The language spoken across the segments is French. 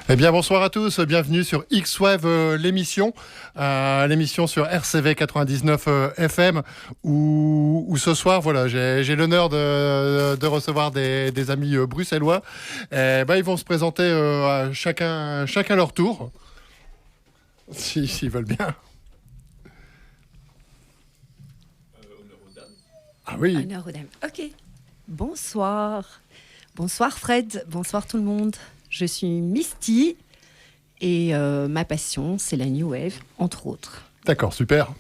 Eh bien, bonsoir à tous, bienvenue sur X-Wave, l'émission sur RCV 99 FM, où ce soir, voilà, j'ai l'honneur de recevoir des amis bruxellois. Ils vont se présenter chacun leur tour, s'ils veulent bien. Honneur aux dames. Ah oui. Honneur aux dames. Ok. Bonsoir. Bonsoir Fred. Bonsoir tout le monde. Je suis Misty et ma passion, c'est la New Wave, entre autres. D'accord, super.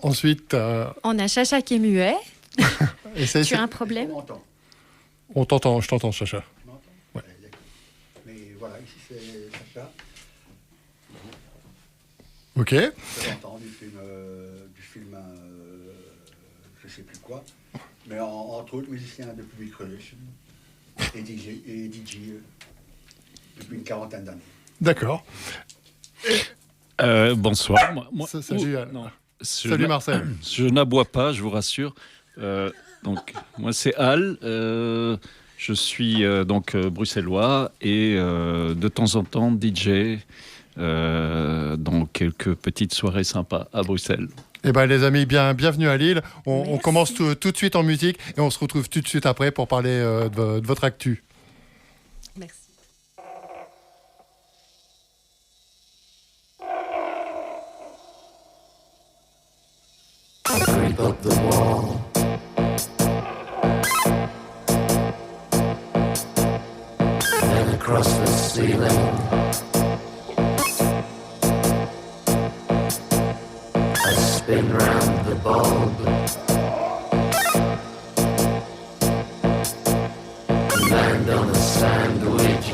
Ensuite... On a Chacha qui est muet. Tu as un problème? On t'entend, je t'entends, Chacha. Ouais. Mais voilà, ici c'est Chacha. Ok. Je l'entends du film je sais plus quoi. Mais entre autres musiciens de Public Relation et DJ depuis une quarantaine d'années. D'accord. Bonsoir. Salut Marcel. Je n'aboie pas, je vous rassure. Donc, moi, c'est Al. Je suis bruxellois et de temps en temps DJ dans quelques petites soirées sympas à Bruxelles. Eh bien, les amis, bienvenue à Lille. On commence tout de suite en musique et on se retrouve tout de suite après pour parler de votre actu. Merci. Creep up the wall. Then across the ceiling. I spin round the bulb. Land on a sandwich.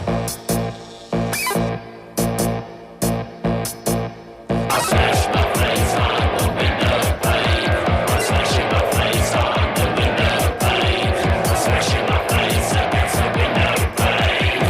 I smash my face on the window pane. I'm smashing my face on the window pane. I'm smashing my face against the window pane.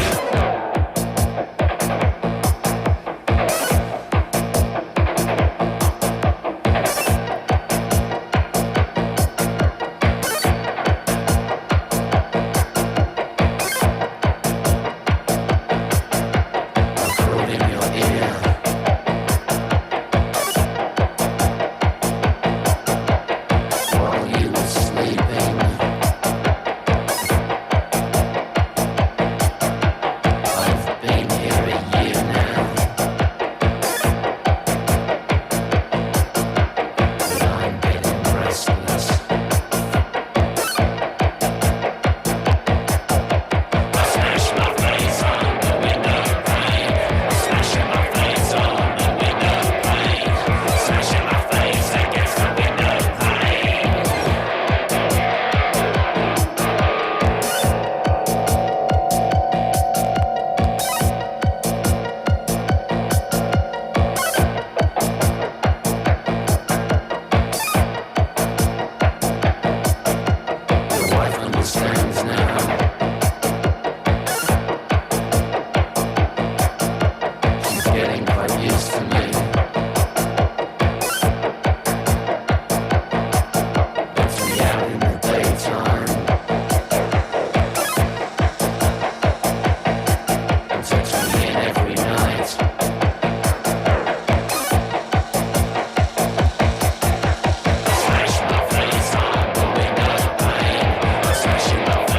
Smashing my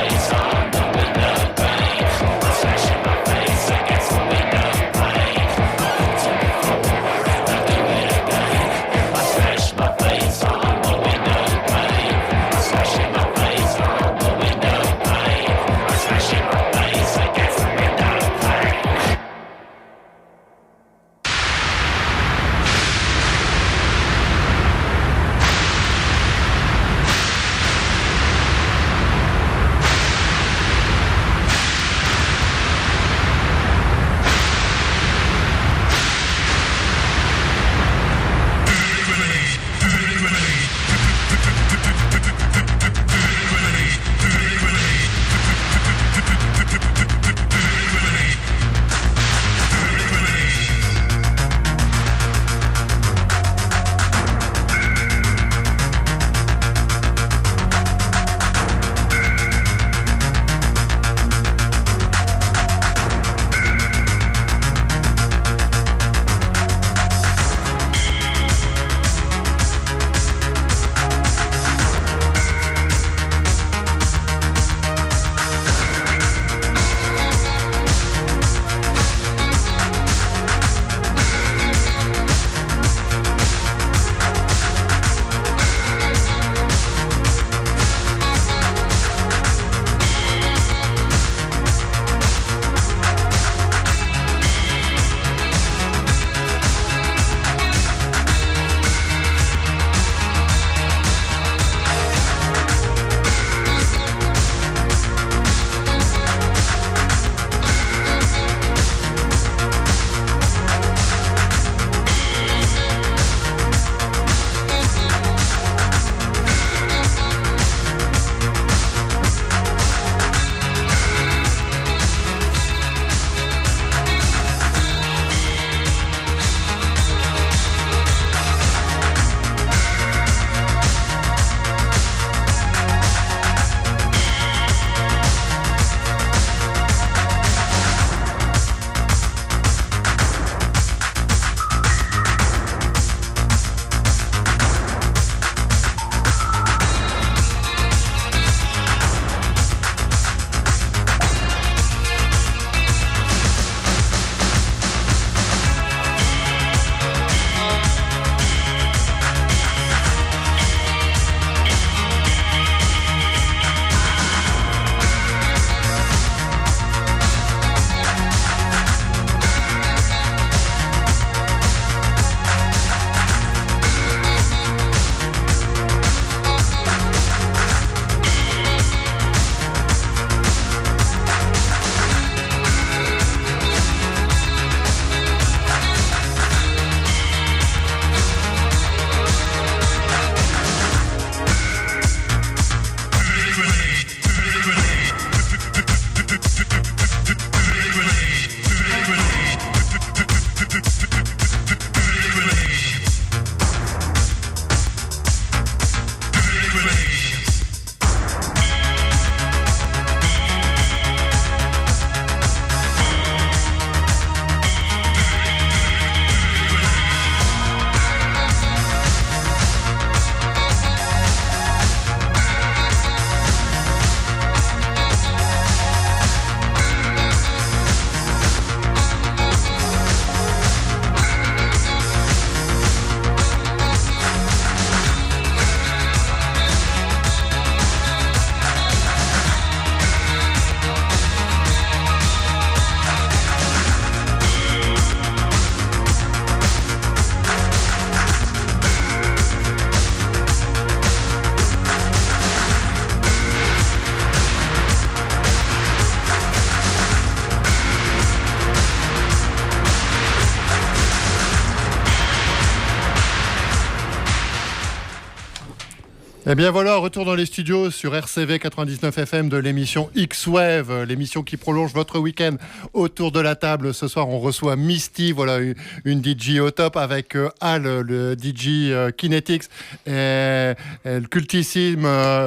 Eh bien voilà, retour dans les studios sur RCV 99 FM de l'émission X-Wave, l'émission qui prolonge votre week-end autour de la table. Ce soir, on reçoit Misty, voilà, une DJ au top avec Al, le DJ Kinetics, et le cultissime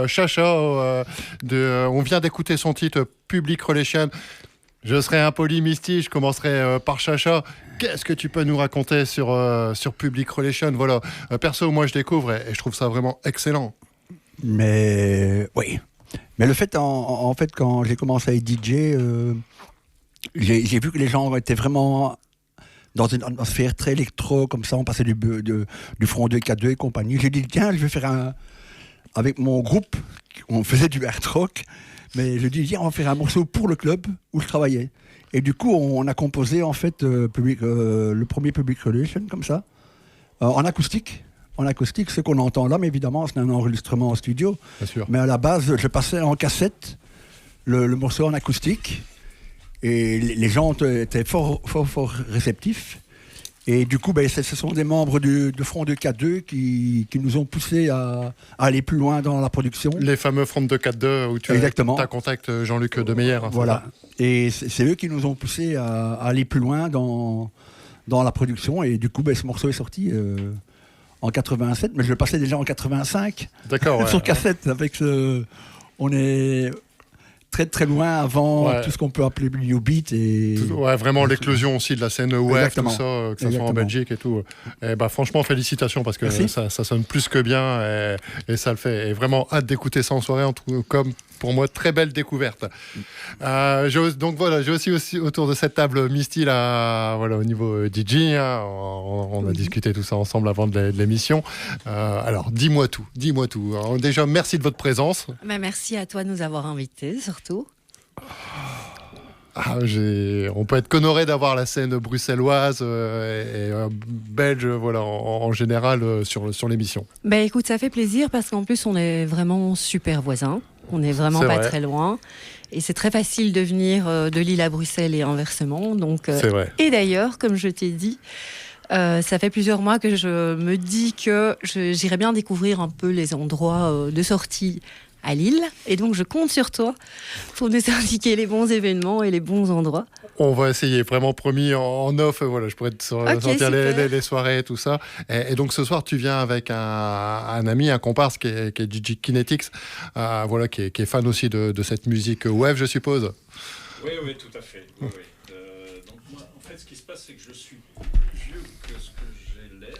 Chacha. On vient d'écouter son titre Public Relation. Je serai impoli, Misty, je commencerai par Chacha. Qu'est-ce que tu peux nous raconter sur Public Relation? Voilà, perso, moi je découvre et je trouve ça vraiment excellent. Mais oui. Mais le fait, en fait, quand j'ai commencé à être DJ, j'ai vu que les gens étaient vraiment dans une atmosphère très électro, comme ça, on passait du front 2, 4-2 et compagnie. J'ai dit, tiens, je vais faire avec mon groupe, on faisait du hard rock, mais je dis, tiens, on va faire un morceau pour le club où je travaillais. Et du coup, on a composé, en fait, le premier Public Relation, comme ça, en acoustique. En acoustique, ce qu'on entend là, mais évidemment, c'est un enregistrement en studio. Bien sûr. Mais à la base, je passais en cassette le morceau en acoustique. Et les gens étaient fort réceptifs. Et du coup, ce sont des membres de Front 2 K2 qui nous ont poussés à aller plus loin dans la production. Les fameux Front 2 4-2 où tu as contact Jean-Luc Demeyer. Hein, voilà. Et c'est eux qui nous ont poussés à aller plus loin dans la production. Et du coup, ce morceau est sorti en 87, mais je le passais déjà en 85. D'accord, ouais, sur cassette. Avec on est très très loin avant tout ce qu'on peut appeler New Beat. Vraiment l'éclosion aussi de la scène web, tout ça, que ce soit en Belgique et tout. Et franchement, félicitations parce que ça sonne plus que bien et ça le fait. Et vraiment hâte d'écouter ça en soirée, comme pour moi, très belle découverte. J'ai aussi autour de cette table Misty, là, voilà, au niveau DJ, hein, on a discuté tout ça ensemble avant de l'émission. Alors, dis-moi tout. Alors, déjà, merci de votre présence. Merci à toi de nous avoir invités, surtout. On peut être qu'honoré d'avoir la scène bruxelloise et belge, voilà, en général sur l'émission. Écoute, ça fait plaisir parce qu'en plus, on est vraiment super voisins. On n'est vraiment pas très loin. Et c'est très facile de venir de Lille à Bruxelles et inversement. Donc, c'est vrai. Et d'ailleurs, comme je t'ai dit, ça fait plusieurs mois que je me dis que j'irais bien découvrir un peu les endroits de sortie à Lille. Et donc, je compte sur toi pour nous indiquer les bons événements et les bons endroits. On va essayer, vraiment promis, en off. Voilà, je pourrais te sortir les soirées et tout ça. Et donc, ce soir, tu viens avec un ami, un comparse qui est DJ Kinetics, voilà, qui est fan aussi de cette musique wave, je suppose. Oui, tout à fait. Oui. Donc, moi, en fait, ce qui se passe, c'est que je suis vieux que ce que j'ai l'air.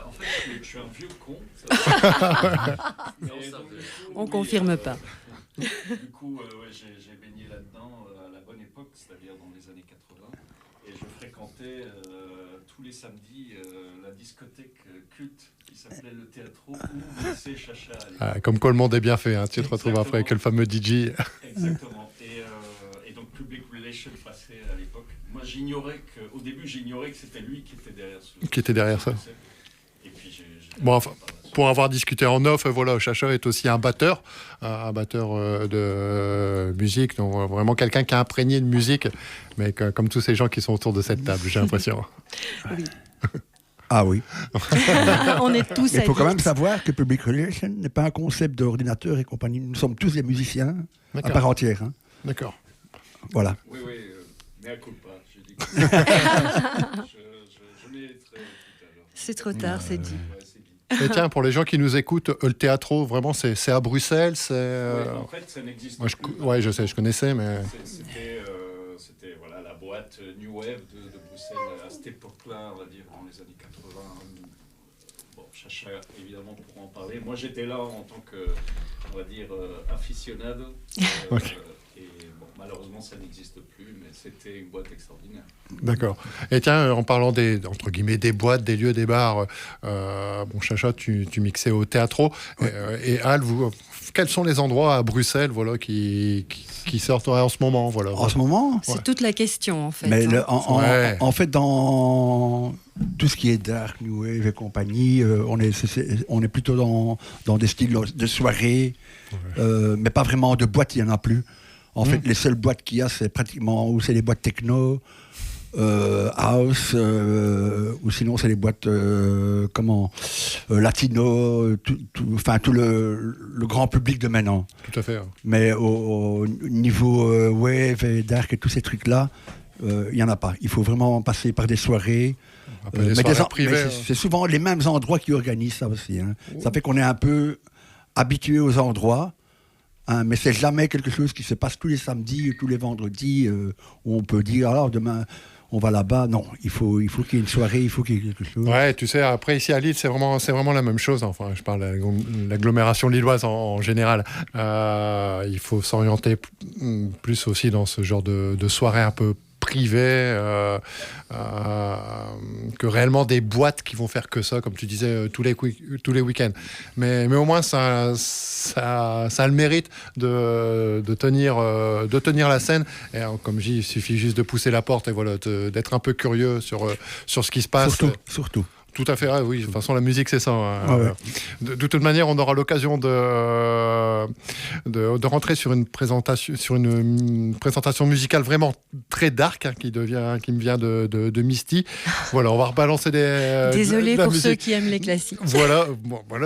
En fait, je suis un vieux con. On confirme pas. Du coup, j'ai baigné là-dedans à la bonne époque, c'est-à-dire dans les années 80. Et je fréquentais tous les samedis la discothèque culte qui s'appelait le Théâtro ou lycée Chacha. Comme quoi le monde est bien fait, hein. Tu te retrouves après avec le fameux DJ. Exactement. Et donc Public Relation passait à l'époque. Moi, au début, j'ignorais que c'était lui qui était derrière ça. Et puis pour avoir discuté en off, voilà, Chacha est aussi un batteur de musique, donc vraiment quelqu'un qui a imprégné de musique, mais comme tous ces gens qui sont autour de cette table, j'ai l'impression. Oui. Ah oui. On est tous. Il faut quand même savoir que Public Relation n'est pas un concept d'ordinateur et compagnie. Nous sommes tous des musiciens à part entière. Hein. D'accord. Voilà. Oui, mais à culpa, je dis. Je mériterai tout à l'heure. C'est trop tard, c'est dit. Et tiens, pour les gens qui nous écoutent, le Théâtro, vraiment, c'est à Bruxelles, c'est... En fait, ça n'existe plus. Oui, je sais, je connaissais, mais... C'était voilà, la boîte New Wave de Bruxelles à cette époque-là, on va dire, dans les années 80. Bon, Chacha, évidemment, pour en parler. Moi, j'étais là en tant que, on va dire, aficionado. Okay. Et bon, malheureusement, ça n'existe plus, mais c'était une boîte extraordinaire. D'accord. Et tiens, en parlant entre guillemets, des boîtes, des lieux, des bars, Chacha, tu mixais au Théâtro. Ouais. Et Al, quels sont les endroits à Bruxelles, voilà, qui sortiraient en ce moment, voilà. En ce moment, c'est toute la question, en fait. Mais en fait, dans tout ce qui est dark, new wave et compagnie, on est plutôt dans des styles de soirée, mais pas vraiment de boîtes, il n'y en a plus. En fait, les seules boîtes qu'il y a, c'est pratiquement, ou c'est les boîtes techno, house, ou sinon c'est les boîtes latino, tout le grand public de maintenant. Tout à fait. Mais au niveau wave et dark et tous ces trucs-là, il n'y en a pas. Il faut vraiment passer par des soirées. Des soirées privées, c'est souvent les mêmes endroits qui organisent ça aussi. Hein. Ça fait qu'on est un peu habitué aux endroits. Hein, mais c'est jamais quelque chose qui se passe tous les samedis, tous les vendredis, où on peut dire alors demain on va là-bas. Non, il faut qu'il y ait une soirée, il faut qu'il y ait quelque chose. Ouais, tu sais, après ici à Lille, c'est vraiment la même chose. Enfin, je parle de l'agglomération lilloise en général. Il faut s'orienter plus aussi dans ce genre de soirée un peu privée que réellement des boîtes qui vont faire que ça, comme tu disais, tous les week-ends. Mais au moins, ça a le mérite de tenir la scène. Et comme je dis, il suffit juste de pousser la porte et voilà, d'être un peu curieux sur ce qui se passe. Surtout. Tout à fait, oui. De toute façon, la musique, c'est ça. Ouais. De toute manière, on aura l'occasion de rentrer sur une présentation musicale vraiment très dark, hein, qui me vient de Misty. Voilà, on va rebalancer Désolé de la pour musique. ceux qui aiment les classiques. Voilà,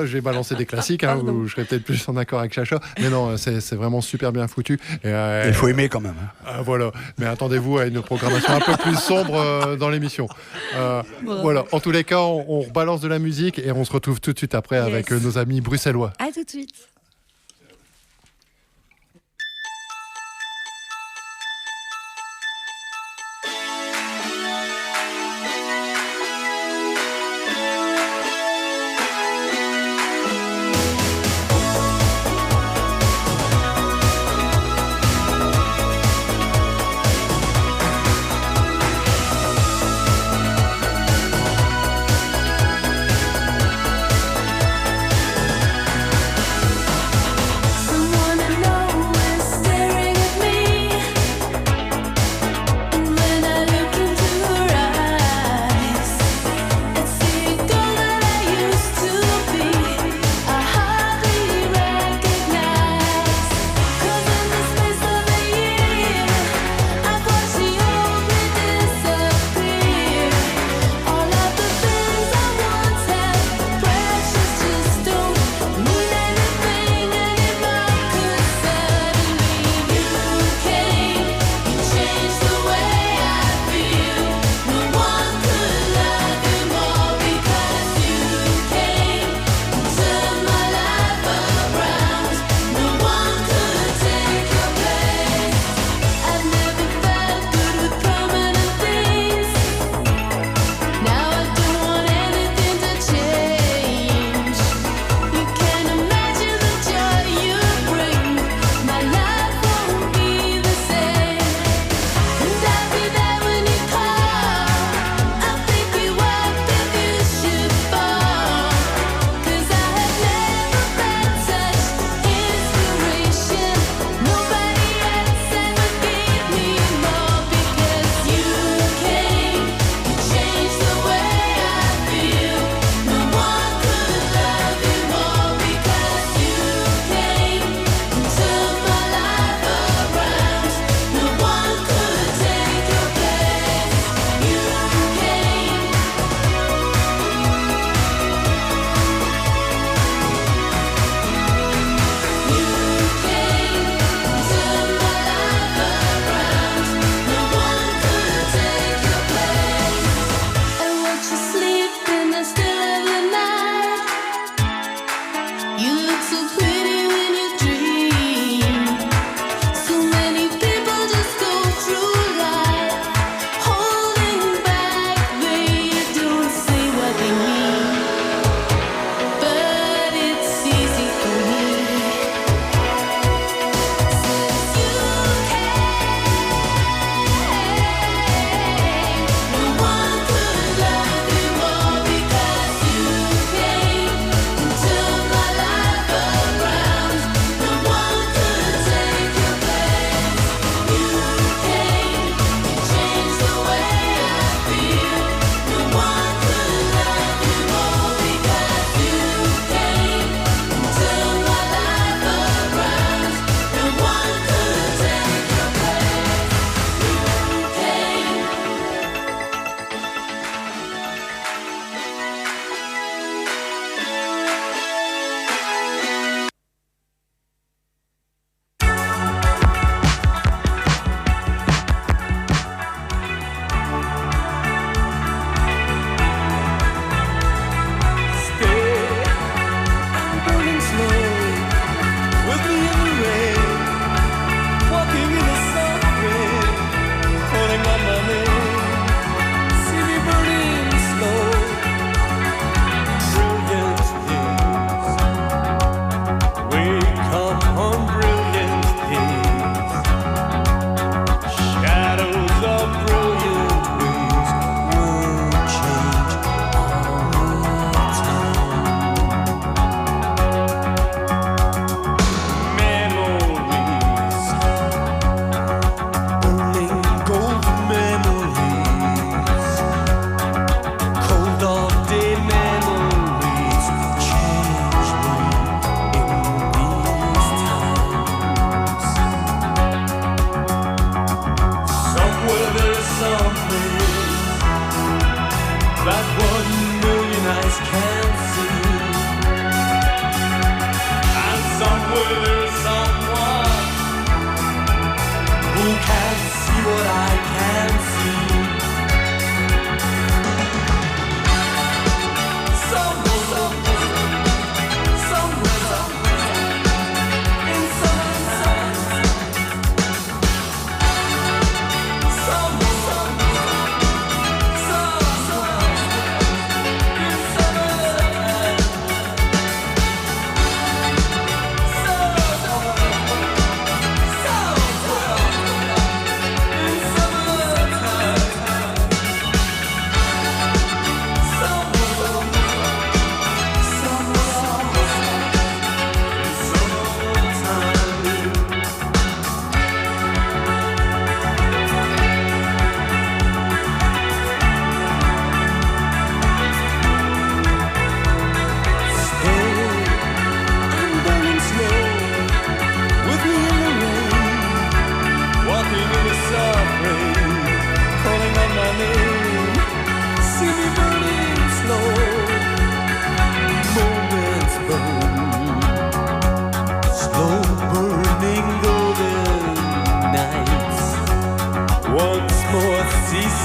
je vais balancer des classiques, hein, où je serais peut-être plus en accord avec Chacha. Mais non, c'est vraiment super bien foutu. Il faut aimer quand même. Hein. Voilà, mais attendez-vous à une programmation un peu plus sombre dans l'émission. Voilà, en tous les cas, on rebalance de la musique et on se retrouve tout de suite après avec nos amis bruxellois. À tout de suite. Thank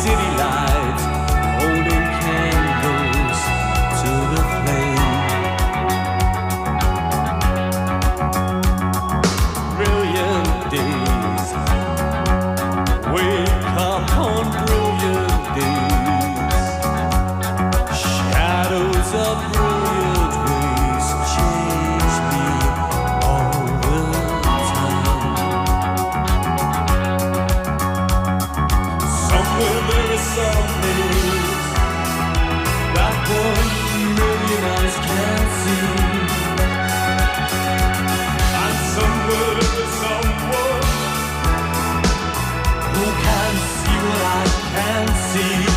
city lights, holding candles to the flame. Brilliant days, wake up on brilliant days. Shadows of brilliant ways change me all the time. Somewhere there is something that 1,000,000 eyes can't see. And somewhere there is someone who can see what I can't see.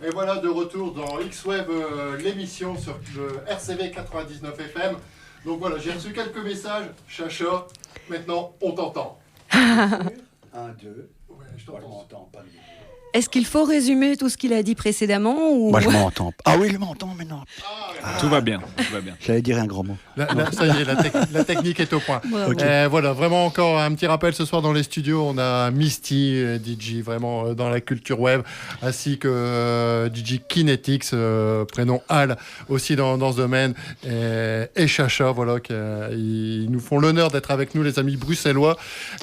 Et voilà, de retour dans X-Web, l'émission sur le RCV 99 FM. Donc voilà, j'ai reçu quelques messages. Chacha, maintenant on t'entend. 1, 2. Ouais, je Moi, je t'entends. m'entends pas. Est-ce qu'il faut résumer tout ce qu'il a dit précédemment ou... Moi, je m'entends. Ah oui, je m'entends maintenant. Tout va bien, tout va bien. J'allais dire un gros mot. Ça y est, la technique est au point. Bravo. Voilà, vraiment encore un petit rappel ce soir dans les studios. On a Misty, DJ vraiment dans la culture web, ainsi que DJ Kinetics, prénom Al, aussi dans ce domaine, et Chacha, voilà, ils nous font l'honneur d'être avec nous, les amis bruxellois.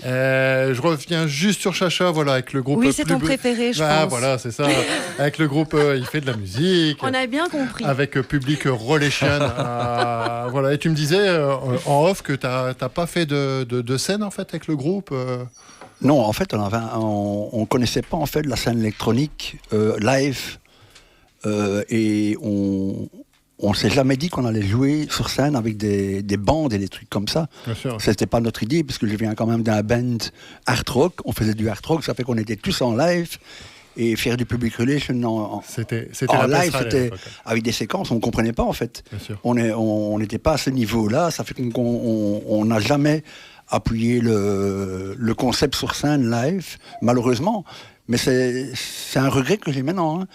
Je reviens juste sur Chacha, voilà, avec le groupe. Oui, c'est ton préféré, je pense. Voilà, c'est ça. Avec le groupe, il fait de la musique. On a bien compris. Avec Public Relation. Voilà. Et tu me disais en off que tu n'as pas fait de scène en fait avec le groupe. Non, en fait, on connaissait pas en fait la scène électronique live et on s'est jamais dit qu'on allait jouer sur scène avec des bandes et des trucs comme ça. Bien sûr. C'était pas notre idée parce que je viens quand même d'un band hard rock. On faisait du hard rock, ça fait qu'on était tous en live. Et faire du public relation C'était en la live, passerelle à c'était l'époque. avec des séquences, on ne comprenait pas en fait. Bien sûr. On n'était pas à ce niveau-là, ça fait qu'on n'a jamais appuyé le concept sur scène live, malheureusement. Mais c'est un regret que j'ai maintenant. Hein.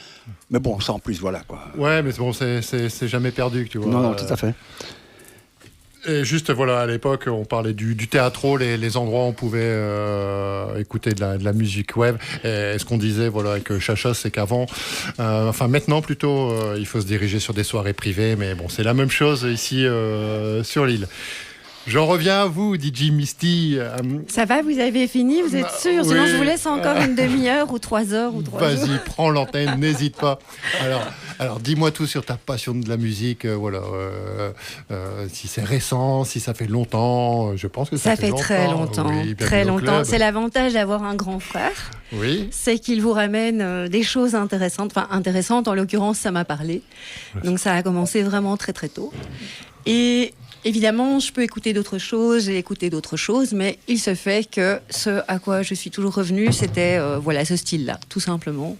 Mais bon, ça en plus, voilà quoi. Ouais, mais bon, c'est jamais perdu, tu vois. Non, tout à fait. Et juste, voilà, à l'époque, on parlait du théâtre, les endroits où on pouvait écouter de la musique web. Et ce qu'on disait, voilà, avec Chacha, c'est qu'avant, enfin maintenant plutôt, il faut se diriger sur des soirées privées. Mais bon, c'est la même chose ici sur l'île. J'en reviens à vous, DJ Misty. Ça va, vous avez fini, vous êtes sûr? Sinon, oui. je vous laisse encore une demi-heure ou 3 heures ou 3 jours. Vas-y, prends l'antenne, n'hésite pas. Alors dis-moi tout sur ta passion de la musique. Voilà, si c'est récent, si ça fait longtemps. Je pense que ça Ça fait très longtemps, Oui, très bienvenue au longtemps. club. C'est l'avantage d'avoir un grand frère, Oui. c'est qu'il vous ramène des choses intéressantes. Enfin, intéressantes, en l'occurrence, ça m'a parlé. Donc ça a commencé vraiment très très tôt. Et évidemment, je peux écouter d'autres choses, j'ai écouté d'autres choses, mais il se fait que ce à quoi je suis toujours revenue, c'était voilà, ce style-là, tout simplement.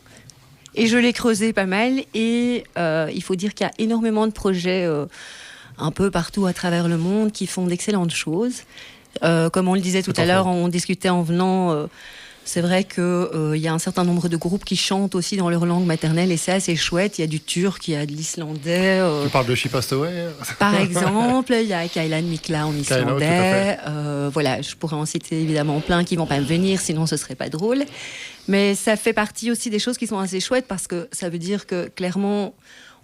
Et je l'ai creusé pas mal, et il faut dire qu'il y a énormément de projets un peu partout à travers le monde qui font d'excellentes choses. Comme on le disait tout à l'heure, on discutait en venant... c'est vrai qu'il y a un certain nombre de groupes qui chantent aussi dans leur langue maternelle et c'est assez chouette. Il y a du turc, il y a de l'islandais. Tu parles de Shipastoway. Par exemple, il y a Kailan Mikla en Kailan, islandais. Voilà, je pourrais en citer évidemment plein qui vont pas me venir, sinon ce serait pas drôle. Mais ça fait partie aussi des choses qui sont assez chouettes parce que ça veut dire que clairement,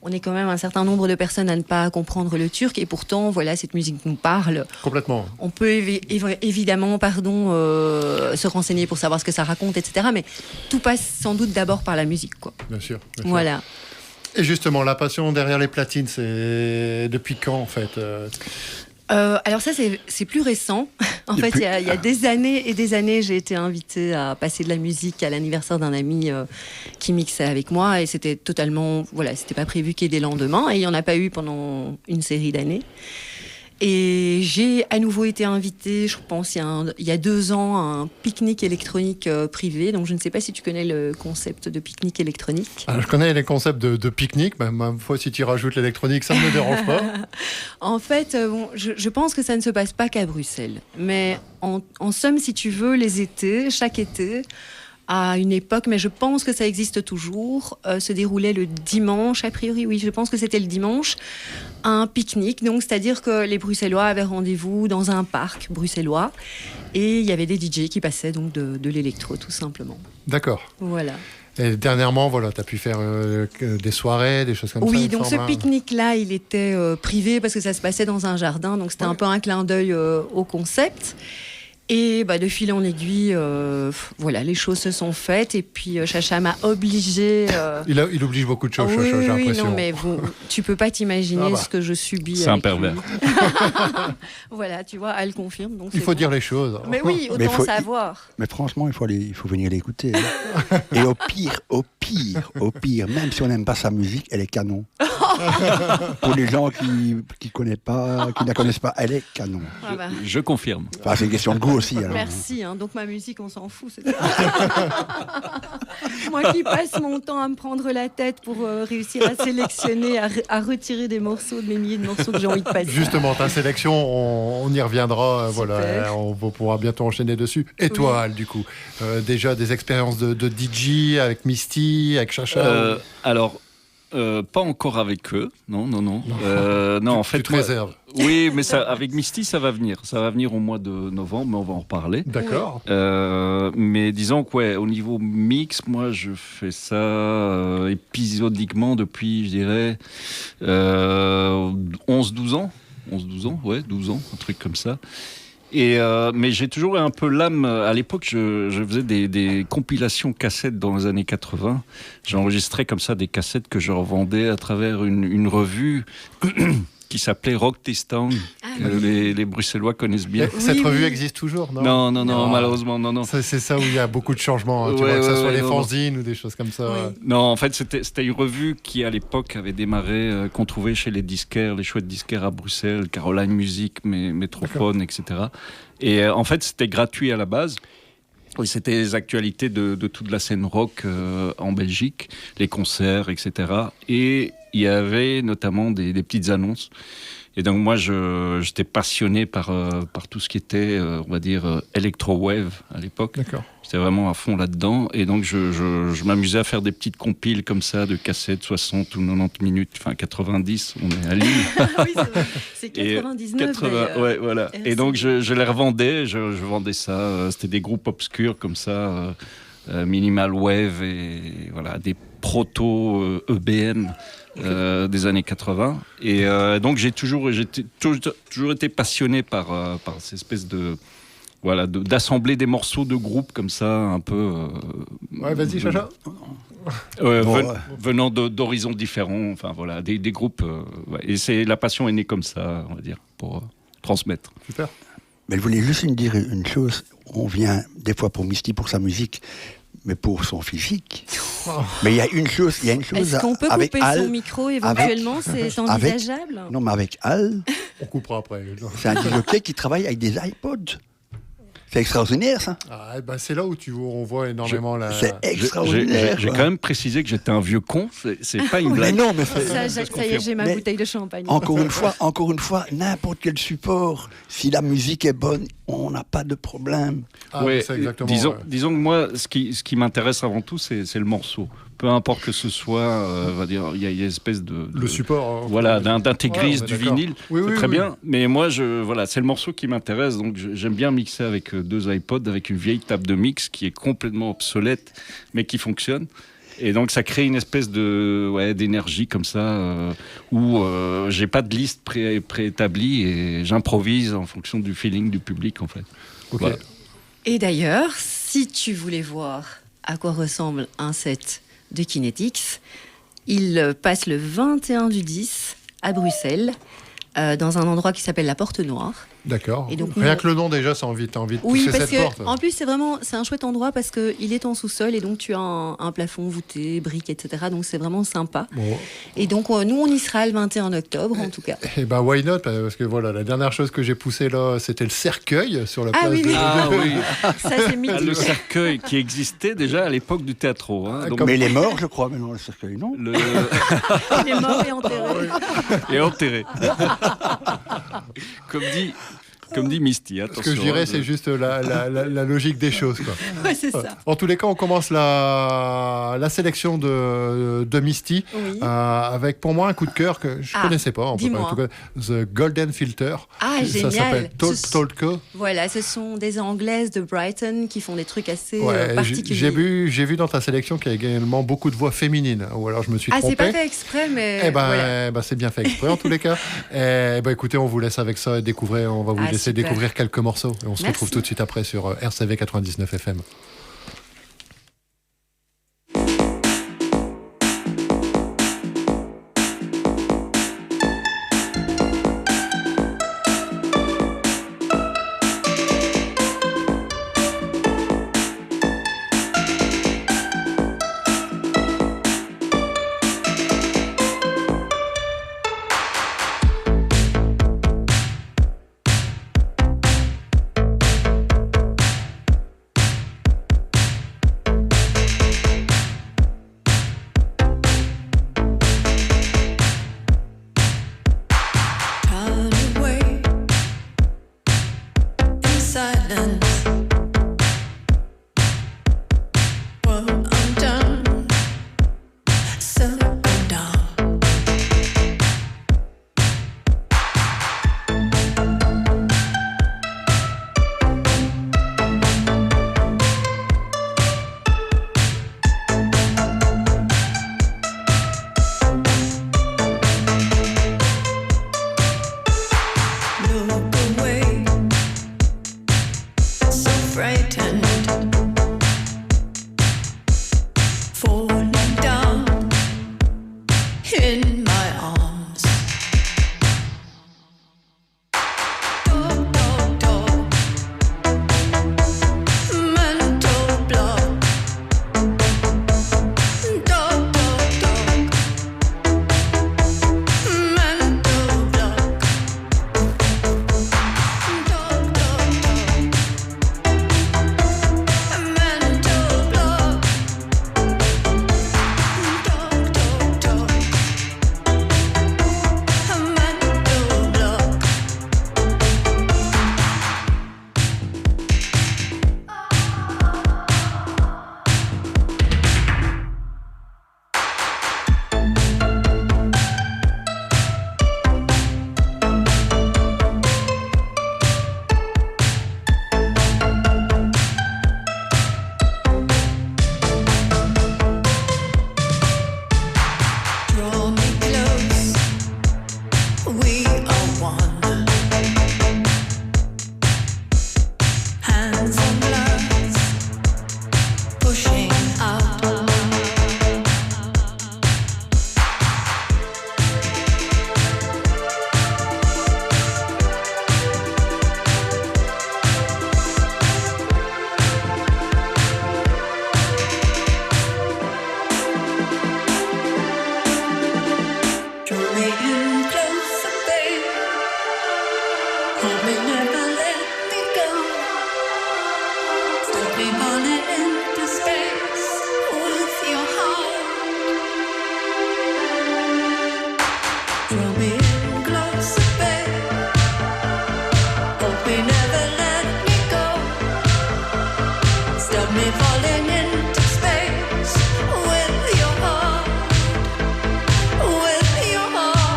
on est quand même un certain nombre de personnes à ne pas comprendre le turc, et pourtant, voilà, cette musique nous parle. Complètement. On peut évidemment, se renseigner pour savoir ce que ça raconte, etc. Mais tout passe sans doute d'abord par la musique, quoi. Bien sûr. Bien sûr. Voilà. Et justement, la passion derrière les platines, c'est depuis quand en fait Alors ça, c'est plus récent. En fait, il y a des années et des années, j'ai été invitée à passer de la musique à l'anniversaire d'un ami qui mixait avec moi, et c'était totalement, voilà, c'était pas prévu qu'il y ait des lendemains, et il y en a pas eu pendant une série d'années. Et j'ai à nouveau été invitée, je pense, il y a 2 ans, à un pique-nique électronique privé. Donc, je ne sais pas si tu connais le concept de pique-nique électronique. Je connais les concepts de pique-nique, mais ma foi, si tu rajoutes l'électronique, ça ne me dérange pas. En fait, je pense que ça ne se passe pas qu'à Bruxelles. Mais en somme, si tu veux, les étés, chaque été, à une époque, mais je pense que ça existe toujours, se déroulait le dimanche, a priori, oui, je pense que c'était le dimanche, un pique-nique. Donc, c'est-à-dire que les Bruxellois avaient rendez-vous dans un parc bruxellois, et il y avait des DJ qui passaient donc de l'électro, tout simplement. D'accord. Voilà. Et dernièrement, voilà, tu as pu faire des soirées, des choses comme ça. Oui, donc ce pique-nique-là, il était privé parce que ça se passait dans un jardin, donc c'était un peu un clin d'œil au concept. Et de fil en aiguille, voilà, les choses se sont faites. Et puis Chacha m'a obligée. Il oblige beaucoup de choses, oui, Chacha, j'ai oui, l'impression. non, mais tu peux pas t'imaginer ce que je subis. C'est un avec pervers. lui. Voilà, tu vois, elle confirme. Donc Il faut dire les choses. Mais oui, autant Mais savoir. Mais franchement, il faut venir l'écouter. Hein. Et au pire, même si on n'aime pas sa musique, elle est canon. Pour les gens qui ne la connaissent pas, elle est canon. Ah bah, Je confirme. Enfin, c'est une question de goût aussi. Alors. merci, hein. Donc ma musique, on s'en fout. C'est moi qui passe mon temps à me prendre la tête pour réussir à sélectionner, à retirer des morceaux de mes milliers de morceaux que j'ai envie de passer. Justement, ta sélection, on y reviendra. Super. Voilà, on pourra bientôt enchaîner dessus. Et toi, Al, du coup, déjà des expériences de DJ avec Misty, avec Chacha Alors, pas encore avec eux. Non. Non, en fait, tu te réserves. Oui, mais avec Misty, ça va venir. Ça va venir au mois de novembre, mais on va en reparler. D'accord. Mais disons que, au niveau mix, moi, je fais ça épisodiquement depuis, je dirais, 11-12 ans. 11-12 ans, ouais, 12 ans, un truc comme ça. Mais j'ai toujours eu un peu l'âme. À l'époque, je faisais des compilations cassettes dans les années 80. J'enregistrais comme ça des cassettes que je revendais à travers une revue qui s'appelait Rock Testing, que les Bruxellois connaissent bien. Cette Oui, revue oui. existe toujours, non? Non, malheureusement, non. C'est ça où il y a beaucoup de changements, tu vois, que ce soit les fanzines ou des choses comme ça. Oui. Non, en fait, c'était une revue qui, à l'époque, avait démarré, qu'on trouvait chez les disquaires, les chouettes disquaires à Bruxelles, Caroline Music, Métrophone, etc. Et en fait, c'était gratuit à la base. Oui, c'était les actualités de toute la scène rock en Belgique, les concerts, etc. Et il y avait notamment des petites annonces. Et donc moi, j'étais passionné par tout ce qui était, on va dire, electro-wave à l'époque. D'accord. J'étais vraiment à fond là-dedans. Et donc je m'amusais à faire des petites compiles comme ça, de cassettes 60 ou 90 minutes, enfin 90, on est à Lille. Oui, c'est 99. Ouais, voilà. Et donc je les revendais, je vendais ça. C'était des groupes obscurs comme ça, minimal wave et voilà, des proto EBM des années 80. Et donc j'ai toujours été passionné par cette espèce de d'assembler des morceaux de groupe comme ça, un peu. Ouais, vas-y, Chacha. Venant d'horizons différents, enfin voilà, des groupes. Et la passion est née comme ça, on va dire, pour transmettre. Super. Mais je voulais juste dire une chose. On vient des fois pour Misty pour sa musique, mais pour son physique. Mais il y a une chose. Est-ce qu'on peut avec couper Al, son micro éventuellement? C'est envisageable? Non, mais avec Al, On coupera après. c'est un DJ qui travaille avec des iPods. C'est extraordinaire, ça. Ah, c'est là où on voit énormément la... C'est extraordinaire. J'ai quoi. quand même précisé que j'étais un vieux con, c'est pas une Mais blague. non, mais Ça y est, j'ai ma Mais- bouteille de champagne. encore une fois, n'importe quel support, si la musique est bonne, on n'a pas de problème. Ah, Ouais, c'est exactement... disons que moi, ce qui m'intéresse avant tout, c'est le morceau. Peu importe que ce soit, on va dire, il y a une espèce de le support. voilà, d'intégrisme Ouais, on est du d'accord. vinyle, Oui, c'est oui, très oui. bien. Mais moi, c'est le morceau qui m'intéresse, donc j'aime bien mixer avec 2 iPods, avec une vieille table de mix qui est complètement obsolète, mais qui fonctionne. Et donc ça crée une espèce d'énergie comme ça, où j'ai pas de liste préétablie et j'improvise en fonction du feeling du public en fait. Ok. Voilà. Et d'ailleurs, si tu voulais voir à quoi ressemble un set de Kinetics, il passe le 21 du 10 à Bruxelles, dans un endroit qui s'appelle la Porte Noire. D'accord. Et donc, Rien nous- que le nom déjà, ça t'as envie de Oui, pousser parce cette que porte. en plus c'est un chouette endroit parce que il est en sous-sol et donc tu as un plafond voûté, briques, etc. Donc c'est vraiment sympa. Bon. Et donc nous on y sera le 21 octobre en tout cas. Eh ben why not, parce que voilà, la dernière chose que j'ai poussée là, c'était le cercueil sur la Ah place oui, de... oui. Ah oui, Ça c'est mythique. le cercueil qui existait déjà à l'époque du théâtro. Hein. Donc, Mais il est mort, je crois, maintenant, le cercueil, non? Il est mort et enterré. et enterré. Comme dit Misty, Ce attention. que je dirais, hein, c'est juste la logique des choses, quoi. Ouais, c'est ça. En tous les cas, on commence la sélection de Misty Oui. avec pour moi un coup de cœur que je Ah, connaissais pas. dis-moi. En tout cas, The Golden Filter. Ah, Ça génial. s'appelle Talk Ce- Talk. Voilà, ce sont des Anglaises de Brighton qui font des trucs assez Ouais, particuliers. j'ai vu dans ta sélection qu'il y a également beaucoup de voix féminines. Ou alors je me suis Ah, trompé. c'est pas fait exprès, mais Eh ben, voilà. eh ben, c'est bien fait exprès en tous les cas. Eh ben, écoutez, on vous laisse avec ça et découvrir. On va vous Ah, laisser super. découvrir quelques morceaux. Et on se Merci. retrouve tout de suite après sur RCV 99 FM. Turn away in silence. Well, I'm done. Surrender. Look away, so frightened, falling down in my arms. Dog, dog, dog, mental block. Dog, dog, dog, mental block. Dog, dog, dog, a mental block. Dog, dog, dog, a mental block. Draw me close, we are one. Hands on glass, pushing out. Draw me in closer, babe. Hold me, never let me go. Stop me falling into space with your heart. Draw me in closer, babe. Hold me, never let me go. Stop me falling into space with your heart. With your heart.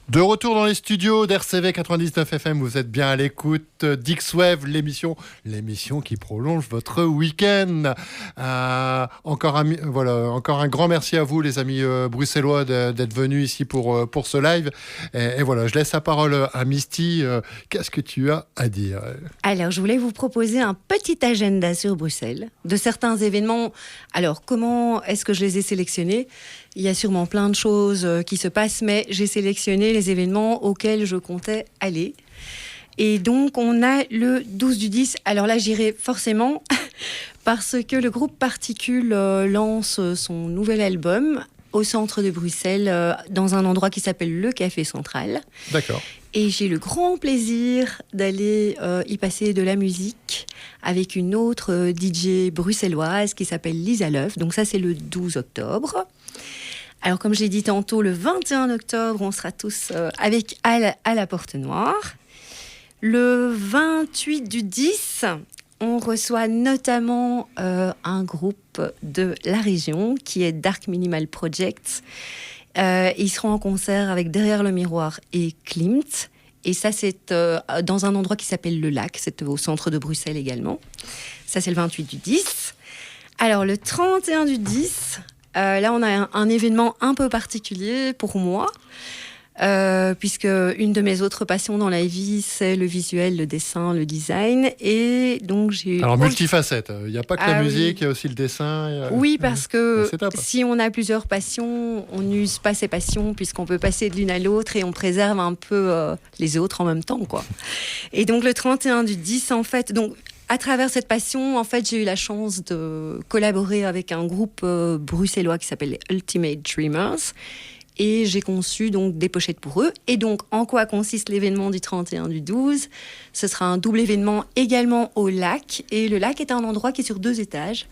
De retour dans les studios d'RCV 99 FM, vous êtes bien à l'écoute d'X-Wave, l'émission qui prolonge votre week-end. Encore un grand merci à vous, les amis bruxellois, d'être venus ici pour ce live. Et voilà, je laisse la parole à Misty. Qu'est-ce que tu as à dire ? Alors, je voulais vous proposer un petit agenda sur Bruxelles, de certains événements. Alors, comment est-ce que je les ai sélectionnés ? Il y a sûrement plein de choses qui se passent, mais j'ai sélectionné les événements auxquels je comptais aller. Et donc, on a le 12 du 10. Alors là, j'irai forcément parce que le groupe Particule lance son nouvel album au centre de Bruxelles, dans un endroit qui s'appelle le Café Central. D'accord. Et j'ai le grand plaisir d'aller y passer de la musique avec une autre DJ bruxelloise qui s'appelle Lisa Love. Donc ça, c'est le 12 octobre. Alors, comme je l'ai dit tantôt, le 21 octobre, on sera tous avec Al à la Porte Noire. Le 28 du 10, on reçoit notamment un groupe de la région qui est Dark Minimal Project. Ils seront en concert avec Derrière le Miroir et Klimt. Et ça, c'est dans un endroit qui s'appelle Le Lac. C'est au centre de Bruxelles également. Ça, c'est le 28 du 10. Alors, le 31 du 10... là, on a un événement un peu particulier pour moi, puisque une de mes autres passions dans la vie, c'est le visuel, le dessin, le design. Et donc, j'ai... Alors, multifacette. Il n'y a pas que la musique, oui. il y a aussi le dessin. Oui, parce que c'est top. si on a plusieurs passions, on n'use pas ses passions, puisqu'on peut passer de l'une à l'autre et on préserve un peu les autres en même temps, quoi. Et donc, le 31 du 10, en fait... Donc, à travers cette passion, en fait, j'ai eu la chance de collaborer avec un groupe bruxellois qui s'appelle les Ultimate Dreamers. Et j'ai conçu donc des pochettes pour eux. Et donc, en quoi consiste l'événement du 31 du 12 ? Ce sera un double événement également au lac. Et le lac est un endroit qui est sur 2 étages.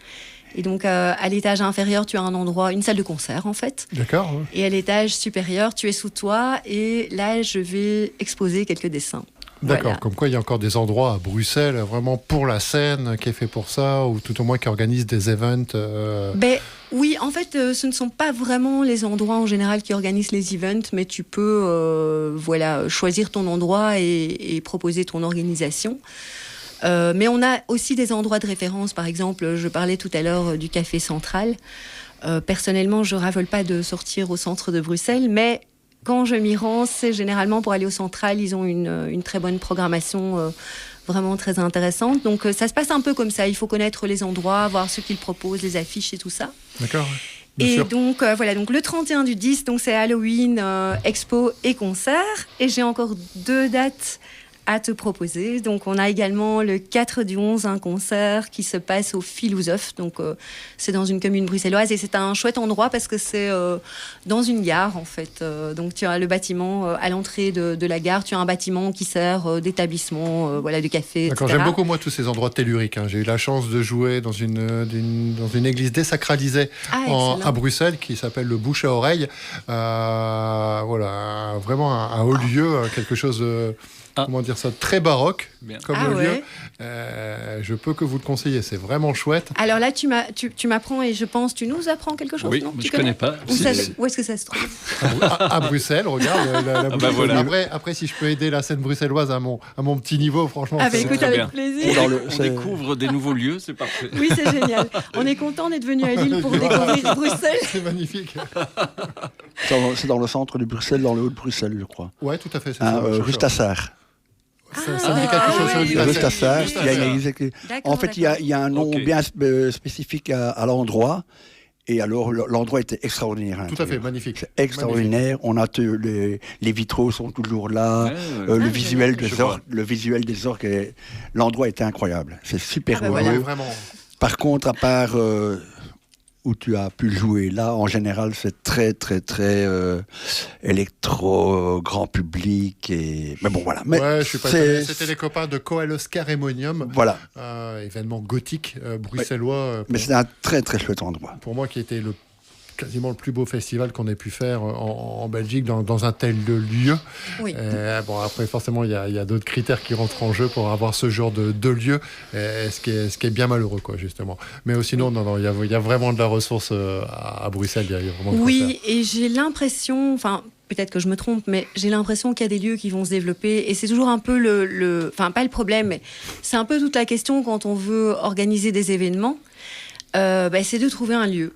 Et donc, à l'étage inférieur, tu as un endroit, une salle de concert, en fait. D'accord. Ouais. Et à l'étage supérieur, tu es sous toit. Et là, je vais exposer quelques dessins. D'accord, Voilà. comme quoi il y a encore des endroits à Bruxelles vraiment pour la scène qui est fait pour ça, ou tout au moins qui organisent des events. Ben, oui, en fait, ce ne sont pas vraiment les endroits en général qui organisent les events, mais tu peux choisir ton endroit et proposer ton organisation. Mais on a aussi des endroits de référence. Par exemple, je parlais tout à l'heure du Café Central. Personnellement, je ne ravole pas de sortir au centre de Bruxelles, mais quand je m'y rends, c'est généralement pour aller au Central. Ils ont une très bonne programmation, vraiment très intéressante. Donc, ça se passe un peu comme ça. Il faut connaître les endroits, voir ce qu'ils proposent, les affiches et tout ça. D'accord. Ouais. Bien Et sûr. donc, voilà. Donc, le 31 du 10, donc c'est Halloween, expo et concert. Et j'ai encore 2 dates à te proposer. Donc, on a également le 4 du 11, un concert qui se passe au Philosophe. Donc, c'est dans une commune bruxelloise et c'est un chouette endroit parce que c'est dans une gare, en fait. Donc, tu as le bâtiment à l'entrée de la gare. Tu as un bâtiment qui sert d'établissement, de café, D'accord, etc. j'aime beaucoup, moi, tous ces endroits telluriques. J'ai eu la chance de jouer dans une église désacralisée excellent. à Bruxelles qui s'appelle le Bouche à Oreille. Vraiment un haut lieu, quelque chose de... Comment dire ça, très baroque Bien. comme Ah le ouais. lieu. Je peux que vous le conseiller, c'est vraiment chouette. Alors là, tu m'apprends et je pense tu nous apprends quelque chose, Oui, non mais Tu je connais pas. Où est-ce que ça se trouve? À Bruxelles, regarde. La bah voilà. après, si je peux aider la scène bruxelloise à mon petit niveau, franchement. Ah bah c'est- écoute, très avec bien. plaisir. On découvre des nouveaux lieux, c'est parfait. Oui, c'est génial. On est content d'être venu à Lille pour découvrir Bruxelles. C'est magnifique. C'est dans le centre de Bruxelles, dans le haut de Bruxelles, je crois. Ouais, tout à fait. C'est Ah, ça, je rue cherche. Stassard. Ça me dit quelque chose sur oui, le Rue Stassard. Stassard, Juste il y a une Stassard. église qui- D'accord, En fait, il y a un nom Ok. bien spécifique à l'endroit. Et alors, l'endroit était extraordinaire. Tout à fait, magnifique. C'est extraordinaire. On a les vitraux sont toujours là. Ouais, Le Ah, visuel génial. des Je vois. orques, le visuel des orques, l'endroit était incroyable. C'est super Ah bah beau. voilà. Oui, vraiment. Par contre, à part où tu as pu le jouer, là, en général, c'est très, très, très électro, grand public. Mais bon, voilà. Mais Ouais, je suis pas c'est- étonné. C'était les copains de Coelhos Caremonium, Voilà. événement gothique bruxellois. Mais c'est un très, très chouette endroit. Pour moi, qui était le quasiment le plus beau festival qu'on ait pu faire en Belgique dans un tel lieu. Oui. Bon, après, forcément, il y a d'autres critères qui rentrent en jeu pour avoir ce genre de lieu, ce qui est bien malheureux, quoi, justement. Mais sinon, non, il y a vraiment de la ressource à Bruxelles. Il y a vraiment de quoi faire. Oui, et j'ai l'impression, enfin, peut-être que je me trompe, mais j'ai l'impression qu'il y a des lieux qui vont se développer, et c'est toujours un peu enfin, pas le problème, mais c'est un peu toute la question quand on veut organiser des événements, c'est de trouver un lieu,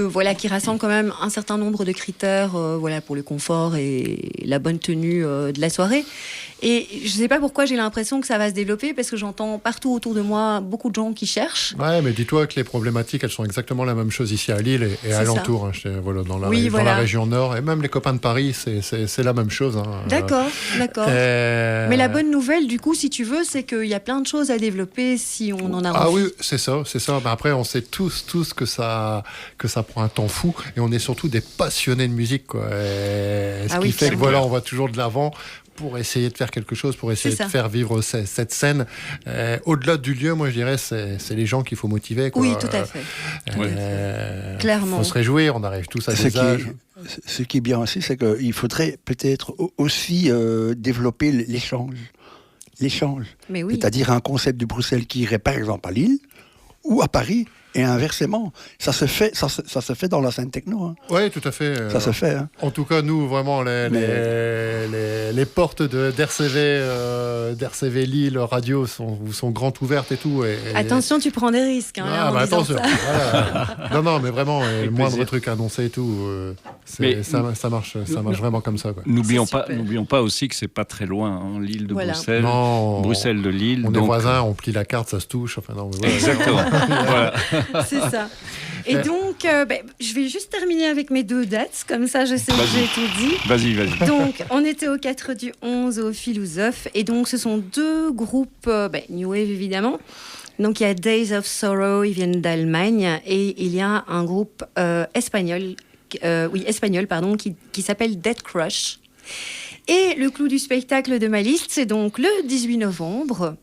voilà, qui rassemble quand même un certain nombre de critères, voilà, pour le confort et la bonne tenue de la soirée. Et je ne sais pas pourquoi j'ai l'impression que ça va se développer, parce que j'entends partout autour de moi beaucoup de gens qui cherchent. Ouais, mais dis-toi que les problématiques, elles sont exactement la même chose ici à Lille et C'est alentour. Hein, voilà, dans la région nord, et même les copains de Paris, c'est la même chose. Hein. D'accord. Mais la bonne nouvelle, du coup, si tu veux, c'est qu'il y a plein de choses à développer si on en a envie. Ah oui, c'est ça. Mais après, on sait tous que ça prend un temps fou, et on est surtout des passionnés de musique, quoi. Ce qui fait que voilà, on va toujours de l'avant pour essayer de faire quelque chose, pour essayer de faire vivre cette scène. Au-delà du lieu, moi je dirais, c'est les gens qu'il faut motiver, quoi. Oui, tout à fait. Clairement. Il faut se réjouir, on arrive tous à des âges. Ce qui est bien aussi, c'est qu'il faudrait peut-être aussi développer l'échange. Mais oui. C'est-à-dire un concept de Bruxelles qui irait par exemple à Lille ou à Paris. Et inversement, ça se fait dans la scène techno. Hein. Oui, tout à fait. Ça se fait. Hein. En tout cas, nous, vraiment, les portes d'RCV Lille Radio sont grandes ouvertes et tout. Attention, tu prends des risques. Hein, attention. Voilà. Non, mais vraiment, le moindre truc annoncé et tout, ça marche vraiment comme ça. Quoi. N'oublions pas aussi que c'est pas très loin, hein, Lille de Bruxelles, Bruxelles de Lille. On est voisins, on plie la carte, ça se touche. Enfin, non, voilà. Exactement. Voilà. C'est ça. Et donc, je vais juste terminer avec mes 2 dates, comme ça je sais que j'ai tout dit. Vas-y. Donc, on était au 4 du 11 au Philosophe, et donc ce sont 2 groupes, New Wave évidemment. Donc il y a Days of Sorrow, ils viennent d'Allemagne, et il y a un groupe espagnol, qui s'appelle Dead Crush. Et le clou du spectacle de ma liste, c'est donc le 18 novembre.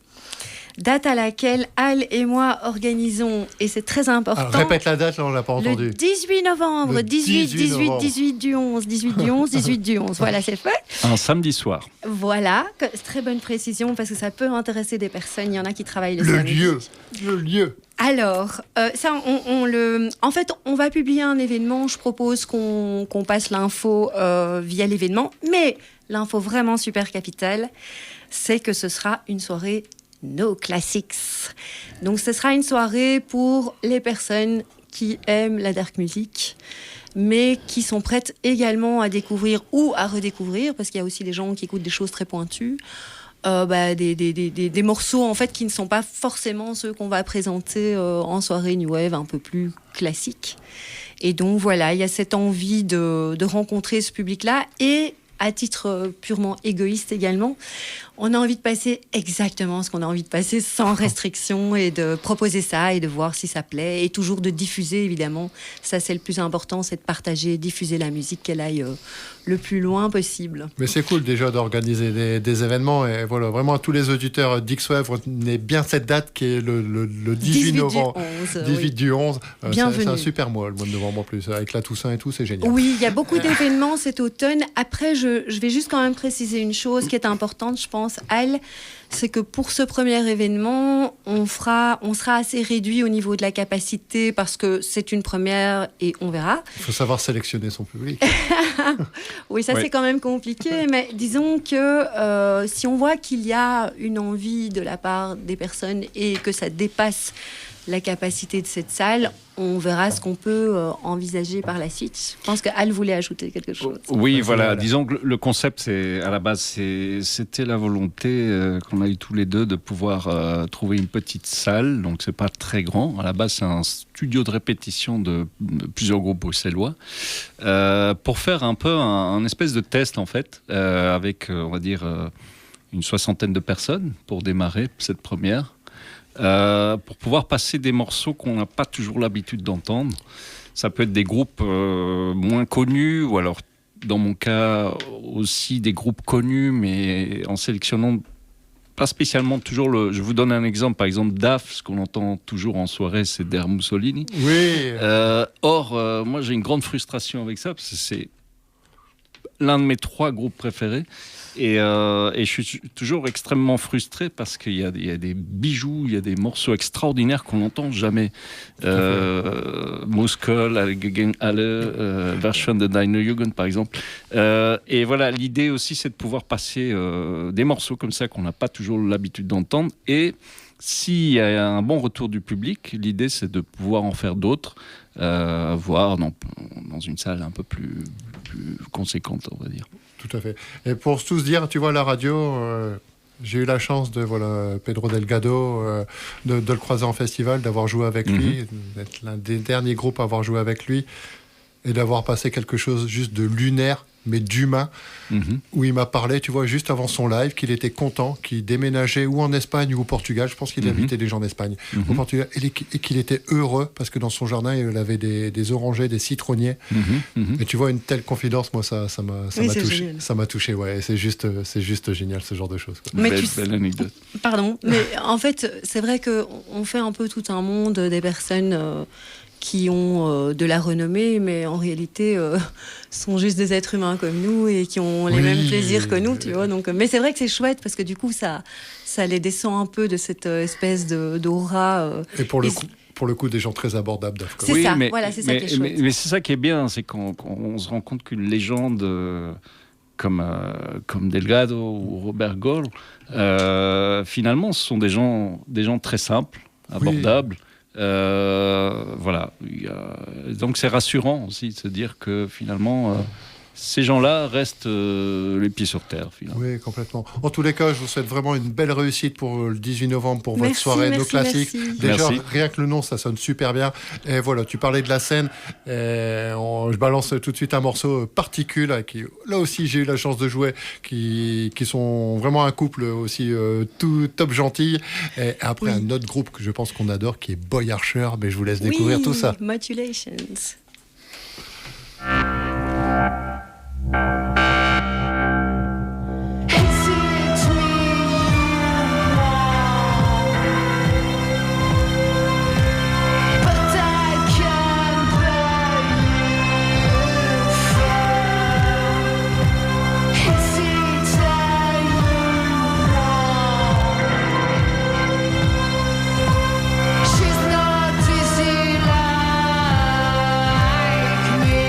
Date à laquelle Al et moi organisons, et c'est très important. Alors, répète la date, là, on l'a pas entendu. Le 18 novembre, 18 du 11, 18 du 11, 18 du 11. Voilà, c'est fait. Un samedi soir. Voilà, très bonne précision, parce que ça peut intéresser des personnes. Il y en a qui travaillent le samedi. Le lieu. Alors, ça, en fait, on va publier un événement. Je propose qu'on passe l'info via l'événement. Mais l'info vraiment super capitale, c'est que ce sera une soirée No Classics. Donc ce sera une soirée pour les personnes qui aiment la dark music, mais qui sont prêtes également à découvrir ou à redécouvrir, parce qu'il y a aussi des gens qui écoutent des choses très pointues, des morceaux en fait qui ne sont pas forcément ceux qu'on va présenter en soirée New Wave un peu plus classique. Et donc voilà, il y a cette envie de rencontrer ce public-là, et à titre purement égoïste également, on a envie de passer exactement ce qu'on a envie de passer sans restriction, et de proposer ça et de voir si ça plaît, et toujours de diffuser évidemment. Ça, c'est le plus important, c'est de partager, diffuser la musique, qu'elle aille le plus loin possible. Mais c'est cool déjà d'organiser des événements, et voilà, vraiment à tous les auditeurs d'X-Wave, retenez bien cette date qui est le 18 novembre. 18 du 11. C'est un super mois, le mois de novembre en plus, avec la Toussaint et tout, c'est génial. Oui, il y a beaucoup d'événements cet automne. Après, je vais juste quand même préciser une chose qui est importante, je pense, Al, c'est que pour ce premier événement, on sera assez réduit au niveau de la capacité, parce que c'est une première et on verra. Il faut savoir sélectionner son public. Oui, ça c'est quand même compliqué, mais disons que si on voit qu'il y a une envie de la part des personnes et que ça dépasse la capacité de cette salle, on verra ce qu'on peut envisager par la suite. Je pense qu'Al voulait ajouter quelque chose. Oui, voilà. Disons que le concept, à la base, c'était la volonté qu'on a eu tous les deux de pouvoir trouver une petite salle. Donc, c'est pas très grand. À la base, c'est un studio de répétition de plusieurs groupes bruxellois pour faire un peu un espèce de test, en fait, avec, on va dire, une 60aine de personnes pour démarrer cette première. Pour pouvoir passer des morceaux qu'on n'a pas toujours l'habitude d'entendre. Ça peut être des groupes moins connus, ou alors, dans mon cas, aussi des groupes connus, mais en sélectionnant pas spécialement toujours je vous donne un exemple, par exemple DAF, ce qu'on entend toujours en soirée, c'est Der Mussolini. Oui. Or, moi j'ai une grande frustration avec ça, parce que c'est l'un de mes 3 groupes préférés. Et je suis toujours extrêmement frustré parce qu'il y a des bijoux, il y a des morceaux extraordinaires qu'on n'entend jamais. Muskel, Gegenhalle, Version de Deine Jugend, par exemple. Et voilà, l'idée aussi, c'est de pouvoir passer des morceaux comme ça qu'on n'a pas toujours l'habitude d'entendre. Et s'il y a un bon retour du public, l'idée, c'est de pouvoir en faire d'autres, voire dans une salle un peu plus conséquente, on va dire. Tout à fait. Et pour tous dire, tu vois, la radio, j'ai eu la chance de Pedro Delgado, de le croiser en festival, d'avoir joué avec lui, d'être l'un des derniers groupes à avoir joué avec lui, et d'avoir passé quelque chose juste de lunaire, mais d'humain, où il m'a parlé, tu vois, juste avant son live, qu'il était content, qu'il déménageait ou en Espagne ou au Portugal. Je pense qu'il invitait des gens d'Espagne, au Portugal, et qu'il était heureux parce que dans son jardin, il avait des orangers, des citronniers. Et tu vois, une telle confidence, moi, ça m'a touché. Génial. Ça m'a touché, ouais. Et c'est juste génial, ce genre de choses, quoi. Mais Belle anecdote. Pardon, mais en fait, c'est vrai qu'on fait un peu tout un monde des personnes qui ont de la renommée, mais en réalité sont juste des êtres humains comme nous et qui ont les mêmes plaisirs que nous, tu vois. Donc, mais c'est vrai que c'est chouette parce que du coup, ça les descend un peu de cette espèce d'aura. Et pour le coup, des gens très abordables, Daf, quoi. C'est ça, voilà, c'est ça qui est chouette. Mais c'est ça qui est bien, c'est qu'on se rend compte qu'une légende comme Delgado ou Robert Goll, finalement, ce sont des gens très simples, abordables. Voilà. Donc c'est rassurant aussi de se dire que finalement ces gens-là restent les pieds sur terre, finalement. Oui, complètement. En tous les cas, je vous souhaite vraiment une belle réussite pour le 18 novembre, pour votre Merci, soirée merci, Nos Classiques. merci. Déjà, Merci. rien que le nom, ça sonne super bien. Et voilà, tu parlais de la scène. Je balance tout de suite un morceau Particule, qui, là aussi, j'ai eu la chance de jouer, qui sont vraiment un couple aussi tout top gentil. Et après, un autre groupe que je pense qu'on adore, qui est Boy Archer. Mais je vous laisse découvrir tout ça. Modulations. She's not easy like me.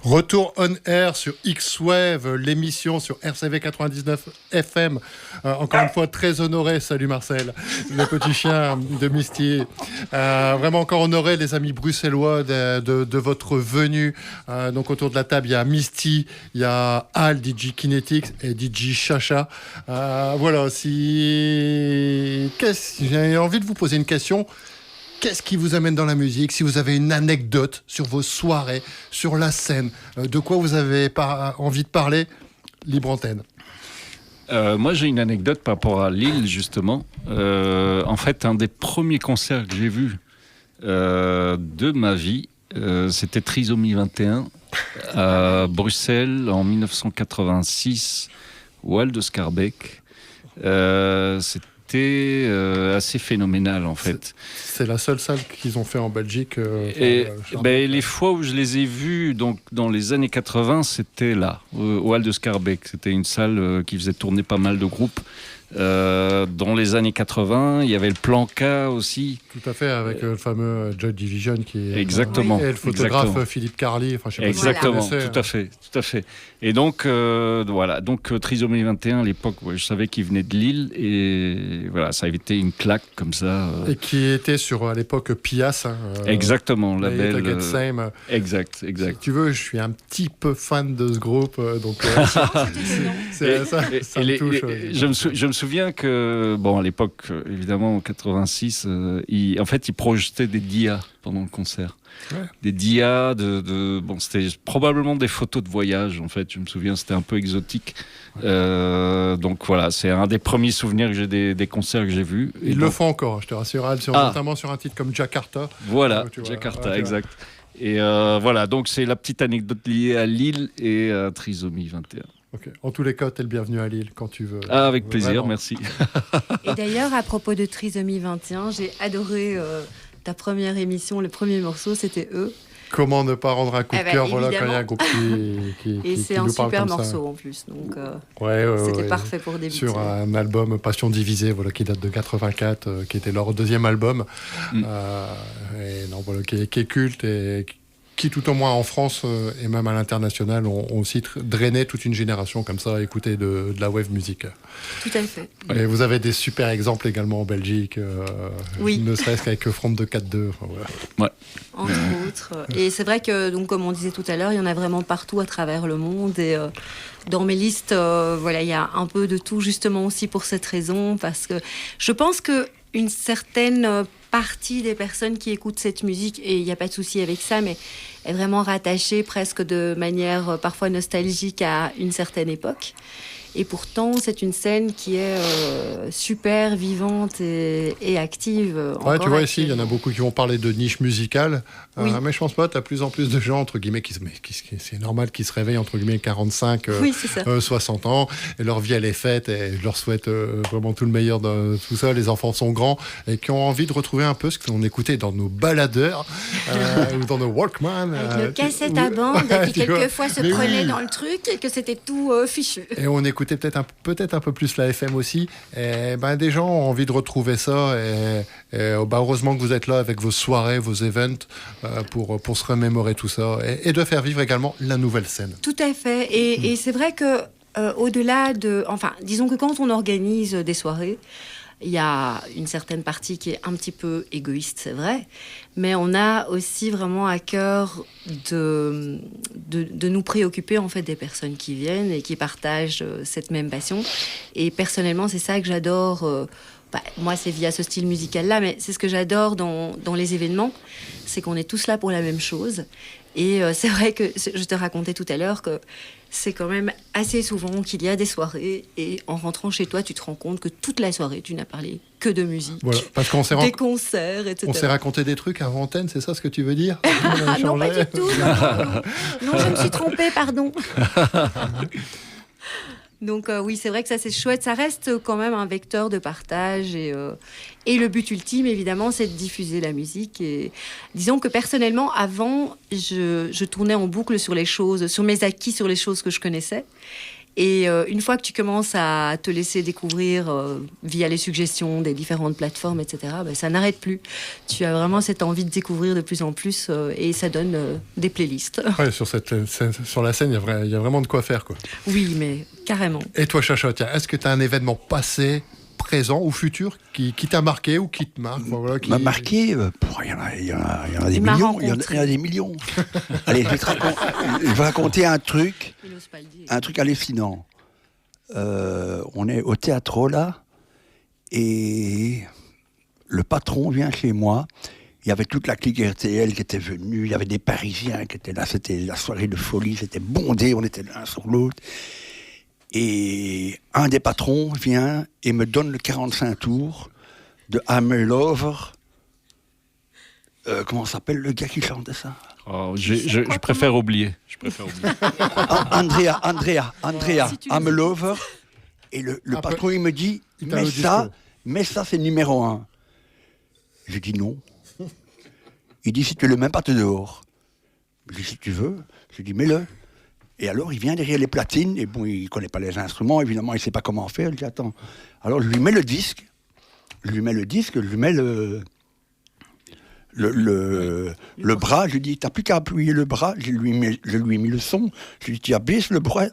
Retour on air sur X-Wave, l'émission sur RCV 99 FM. Encore une fois, très honoré. Salut Marcel, le petit chien de Misty. Vraiment encore honoré, les amis bruxellois, de votre venue. Donc autour de la table, il y a Misty, il y a Al, DJ Kinetics et DJ Chacha. Voilà, j'ai envie de vous poser une question. Qu'est-ce qui vous amène dans la musique? Si vous avez une anecdote sur vos soirées, sur la scène, de quoi vous avez envie de parler, libre antenne. Moi, j'ai une anecdote par rapport à Lille, justement. En fait, un des premiers concerts que j'ai vus de ma vie, c'était Trisomie 21 à Bruxelles en 1986, au Hall de Schaerbeek. C'était assez phénoménal, en fait. C'est la seule salle qu'ils ont fait en Belgique. Les fois où je les ai vus, donc dans les années 80, c'était là, au Hall de Schaerbeek. C'était une salle qui faisait tourner pas mal de groupes. Dans les années 80, il y avait le Plan K aussi. Tout à fait, avec le fameux Joy Division qui est exactement, et le photographe exactement. Philippe Carly. Enfin, je sais pas Exactement, si vous connaissez, tout à fait. Et donc voilà, donc Trisomie 21 à l'époque, je savais qu'il venait de Lille et voilà, ça a été une claque comme ça. Et qui était sur à l'époque Pias. Exactement, la label. belle. Same. Exact. Si tu veux, je suis un petit peu fan de ce groupe, donc ça me touche. Je me souviens que, bon, à l'époque, évidemment, en 86, ils projetaient des dias pendant le concert. Ouais. Des dias bon, c'était probablement des photos de voyage, en fait. Je me souviens, c'était un peu exotique. Donc voilà, c'est un des premiers souvenirs que j'ai des concerts que j'ai vus. Ils le font encore, je te rassure, notamment sur un titre comme Jakarta. Voilà, Tu vois, Jakarta, exact. Et voilà, donc c'est la petite anecdote liée à Lille et à Trisomie 21. Okay. En tous les cas, t'es le bienvenu à Lille quand tu veux. Avec plaisir, Vraiment. merci. Et d'ailleurs, à propos de Trisomie 21, j'ai adoré ta première émission, le premier morceau, c'était eux. Comment ne pas rendre un coup de cœur, voilà, quand il y a un évidemment. groupe qui Et c'est nous un parle super comme ça. morceau en plus, donc Ouais, c'était parfait pour débuter. Sur un album Passion Divisée, voilà, qui date de 84, qui était leur deuxième album, et non, voilà, qui est culte et qui, tout au moins en France et même à l'international, ont aussi drainé toute une génération comme ça à écouter de la wave music. Tout à fait. Et vous avez des super exemples également en Belgique, Oui. ne serait-ce qu'avec Front de 4-2. Enfin, voilà. Entre autres. Et c'est vrai que, donc, comme on disait tout à l'heure, il y en a vraiment partout à travers le monde. Et dans mes listes, voilà, il y a un peu de tout, justement aussi pour cette raison, parce que je pense que une certaine partie des personnes qui écoutent cette musique, et il n'y a pas de souci avec ça, mais est vraiment rattachée presque de manière parfois nostalgique à une certaine époque. Et pourtant, c'est une scène qui est super vivante et active. Ouais, tu vois, ici, il y en a beaucoup qui vont parler de niche musicale, Oui. mais je pense pas, tu as plus en plus de gens, entre guillemets, c'est normal, qui se réveillent, entre guillemets, 45, Oui, c'est ça. 60 ans, et leur vie, elle est faite, et je leur souhaite vraiment tout le meilleur de tout ça. Les enfants sont grands, et qui ont envie de retrouver un peu ce qu'on écoutait dans nos baladeurs, ou dans nos Walkman. Avec nos cassettes à bande qui tu vois. quelquefois se Mais prenaient oui. dans le truc et que c'était tout fichu. Et on écoutait peut-être un peu plus la FM aussi. Et ben, des gens ont envie de retrouver ça. Et heureusement que vous êtes là avec vos soirées, vos events, pour se remémorer tout ça. Et de faire vivre également la nouvelle scène. Tout à fait. Et c'est vrai que au-delà de... Enfin, disons que quand on organise des soirées, il y a une certaine partie qui est un petit peu égoïste, c'est vrai, mais on a aussi vraiment à cœur de nous préoccuper en fait des personnes qui viennent et qui partagent cette même passion. Et personnellement, c'est ça que j'adore. Moi, c'est via ce style musical-là, mais c'est ce que j'adore dans les événements, c'est qu'on est tous là pour la même chose. Et c'est vrai que je te racontais tout à l'heure que c'est quand même assez souvent qu'il y a des soirées et en rentrant chez toi, tu te rends compte que toute la soirée, tu n'as parlé que de musique, Voilà, parce qu'on s'est des concerts, etc. on s'est raconté des trucs avant antenne, c'est ça ce que tu veux dire? Ah non, pas du tout. Non, je me suis trompée, pardon. Donc oui, c'est vrai que ça c'est chouette. Ça reste quand même un vecteur de partage et le but ultime, évidemment, c'est de diffuser la musique. Et disons que personnellement, avant, je tournais en boucle sur les choses, sur mes acquis, sur les choses que je connaissais. Et une fois que tu commences à te laisser découvrir via les suggestions des différentes plateformes, etc., ben, ça n'arrête plus. Tu as vraiment cette envie de découvrir de plus en plus et ça donne des playlists. Ouais, sur la scène, il y a vraiment de quoi faire, quoi. Oui, mais carrément. Et toi, Chacha, tiens, est-ce que tu as un événement passé, présent ou futur qui t'a marqué ou qui te marque? Enfin, voilà, qui m'a marqué, il y en a des Il m'a millions. Il y en rencontré. a des millions. Allez, je vais raconter un truc hallucinant. On est au théâtre là, et le patron vient chez moi. Il y avait toute la clique RTL qui était venue, il y avait des Parisiens qui étaient là, c'était la soirée de folie, c'était bondé, on était l'un sur l'autre. Et un des patrons vient et me donne le 45 tours de I'm a Lover. Comment s'appelle le gars qui chantait ça? Oh, je préfère oublier. Andrea, Si tu I'm a le- Lover. Et le patron, il me dit, Italo mais ça, c'est numéro 1. Je dis non. Il dit, si tu le mets pas, t'es dehors. Je dis, si tu veux. Je dis, mets-le. Et alors, il vient derrière les platines, et bon, il ne connaît pas les instruments, évidemment, il ne sait pas comment faire. Je dis, attends. Alors, je lui mets le disque, je lui mets le bras, je lui dis, t'as plus qu'à appuyer le bras, je lui ai mis le son, je lui dis, tu abaisses le bras,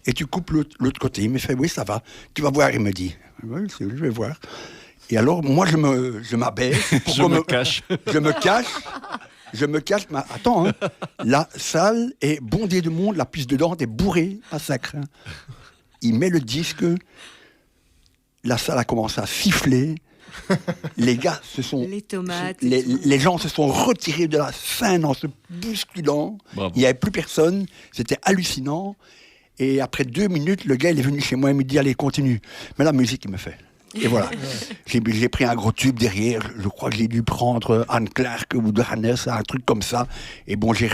et tu coupes l'autre côté. Il me fait, oui, ça va, tu vas voir, il me dit. Oui, je vais voir. Et alors, moi, je m'abaisse. Je me cache. Je me cache, mais attends, hein, la salle est bondée de monde, la piste de danse est bourrée à sacre. Hein. Il met le disque, la salle a commencé à siffler, les gars se sont... Les tomates. Les gens se sont retirés de la scène en se bousculant, Bravo. il n'y avait plus personne, c'était hallucinant. Et après 2 minutes, le gars il est venu chez moi et me dit, allez, continue. Mais la musique, il me fait. Et voilà. J'ai pris un gros tube derrière. Je crois que j'ai dû prendre Anne Clark ou de Hannes, un truc comme ça. Et bon, j'ai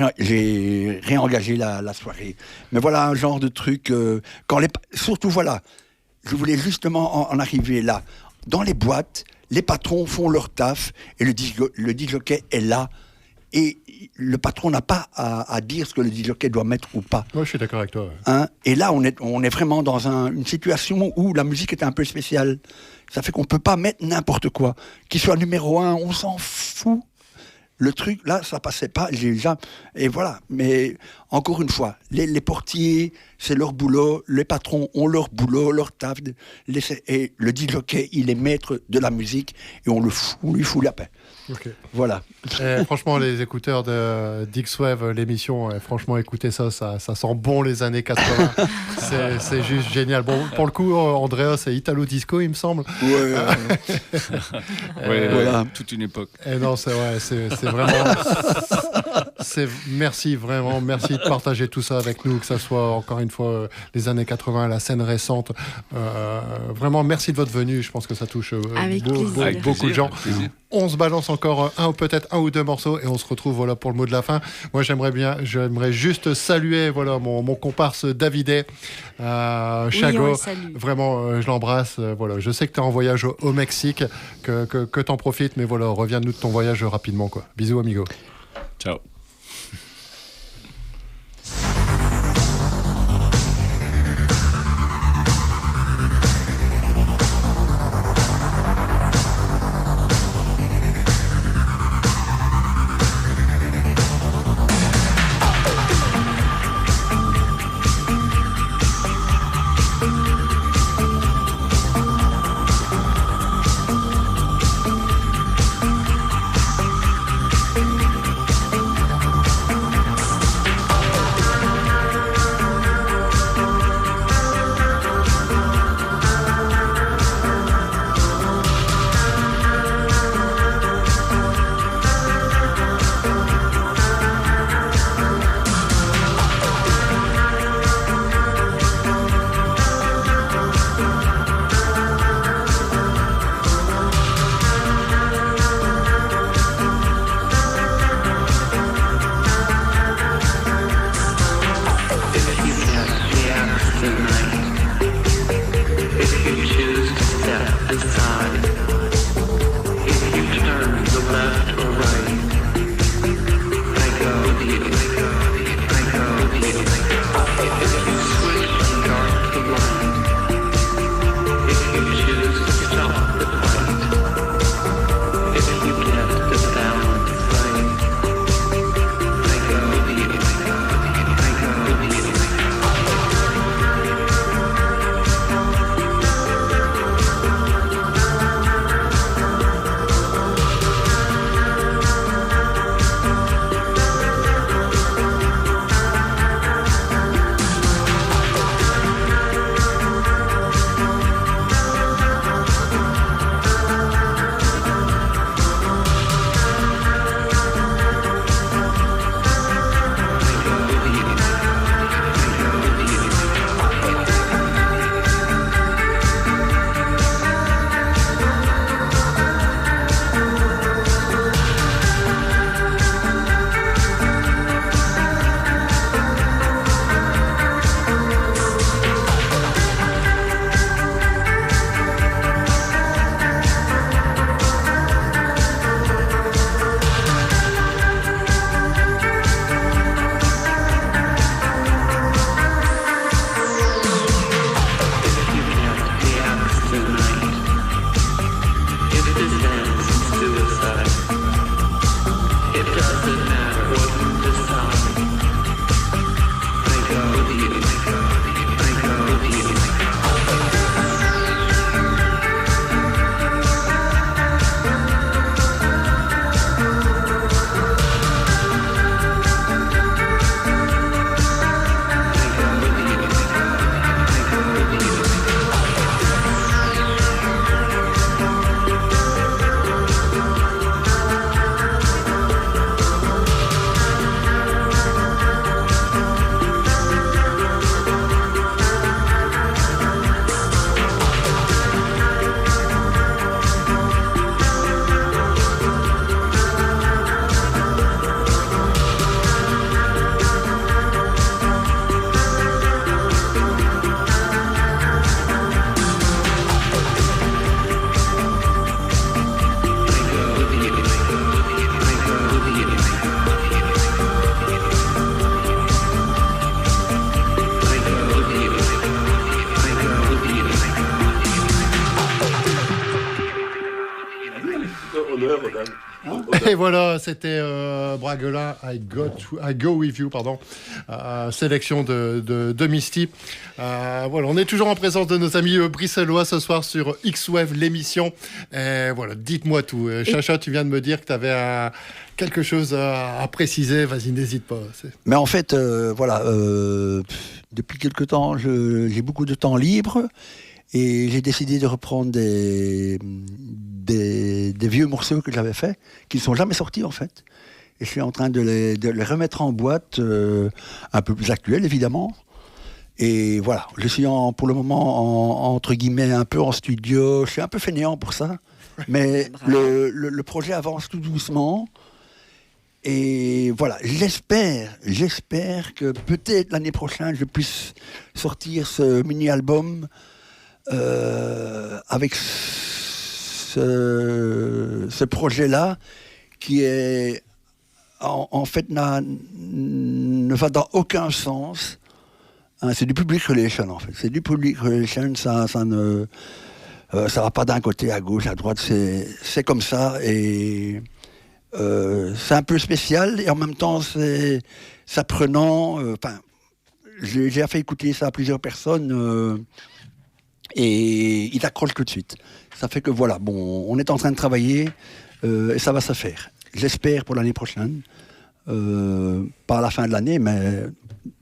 réengagé la soirée. Mais voilà un genre de truc. Surtout, voilà. Je voulais justement en arriver là. Dans les boîtes, les patrons font leur taf et le disjockey est là. Et le patron n'a pas à dire ce que le disjockey doit mettre ou pas. Moi, je suis d'accord avec toi. Ouais. Hein, et là, on est vraiment dans une situation où la musique est un peu spéciale. Ça fait qu'on ne peut pas mettre n'importe quoi. Qu'il soit numéro 1, on s'en fout. Le truc, là, ça passait pas. Et voilà. Mais encore une fois, les portiers, c'est leur boulot. Les patrons ont leur boulot, leur taf. Et le disjockey, il est maître de la musique et on lui fout la paix. Okay. Voilà. Et franchement, les écouteurs d'X-Wave, l'émission, franchement, écoutez ça sent bon les années 80. c'est juste génial. Bon, pour le coup, Andrea, c'est Italo Disco, il me semble. Voilà. Toute une époque. Et non, c'est vraiment... merci de partager tout ça avec nous, que ça soit, encore une fois, les années 80, la scène récente. Vraiment, merci de votre venue. Je pense que ça touche Avec plaisir. beaucoup de gens. On se balance encore peut-être un ou 2 morceaux et on se retrouve voilà, pour le mot de la fin. Moi, j'aimerais juste saluer voilà, mon comparse Davidet, Chago. Oui, on le salue. Vraiment, je l'embrasse. Voilà. Je sais que tu es en voyage au Mexique, que tu en profites, mais voilà, reviens-nous de ton voyage rapidement. Quoi. Bisous, amigo. Ciao. I Et voilà, c'était Braguela, I Go With You, pardon, sélection de Misty. Voilà, on est toujours en présence de nos amis bruxellois ce soir sur X-Wave, l'émission. Et voilà, dites-moi tout. Chacha, tu viens de me dire que tu avais quelque chose à préciser. Vas-y, n'hésite pas. Mais en fait, voilà, depuis quelque temps, j'ai beaucoup de temps libre et j'ai décidé de reprendre des vieux morceaux que j'avais faits, qui ne sont jamais sortis en fait. Et je suis en train de les remettre en boîte, un peu plus actuels évidemment. Et voilà, je suis pour le moment entre guillemets un peu en studio. Je suis un peu fainéant pour ça, mais le projet avance tout doucement. Et voilà, j'espère que peut-être l'année prochaine je puisse sortir ce mini-album avec ce projet-là qui est en fait ne va dans aucun sens. Hein, c'est du public relation en fait. C'est du public relation, ça ne ça va pas d'un côté à gauche, à droite. C'est comme ça et c'est un peu spécial et en même temps c'est apprenant. J'ai fait écouter ça à plusieurs personnes et ils accrochent tout de suite. Ça fait que voilà, bon, on est en train de travailler et ça va se faire. J'espère pour l'année prochaine, pas à la fin de l'année, mais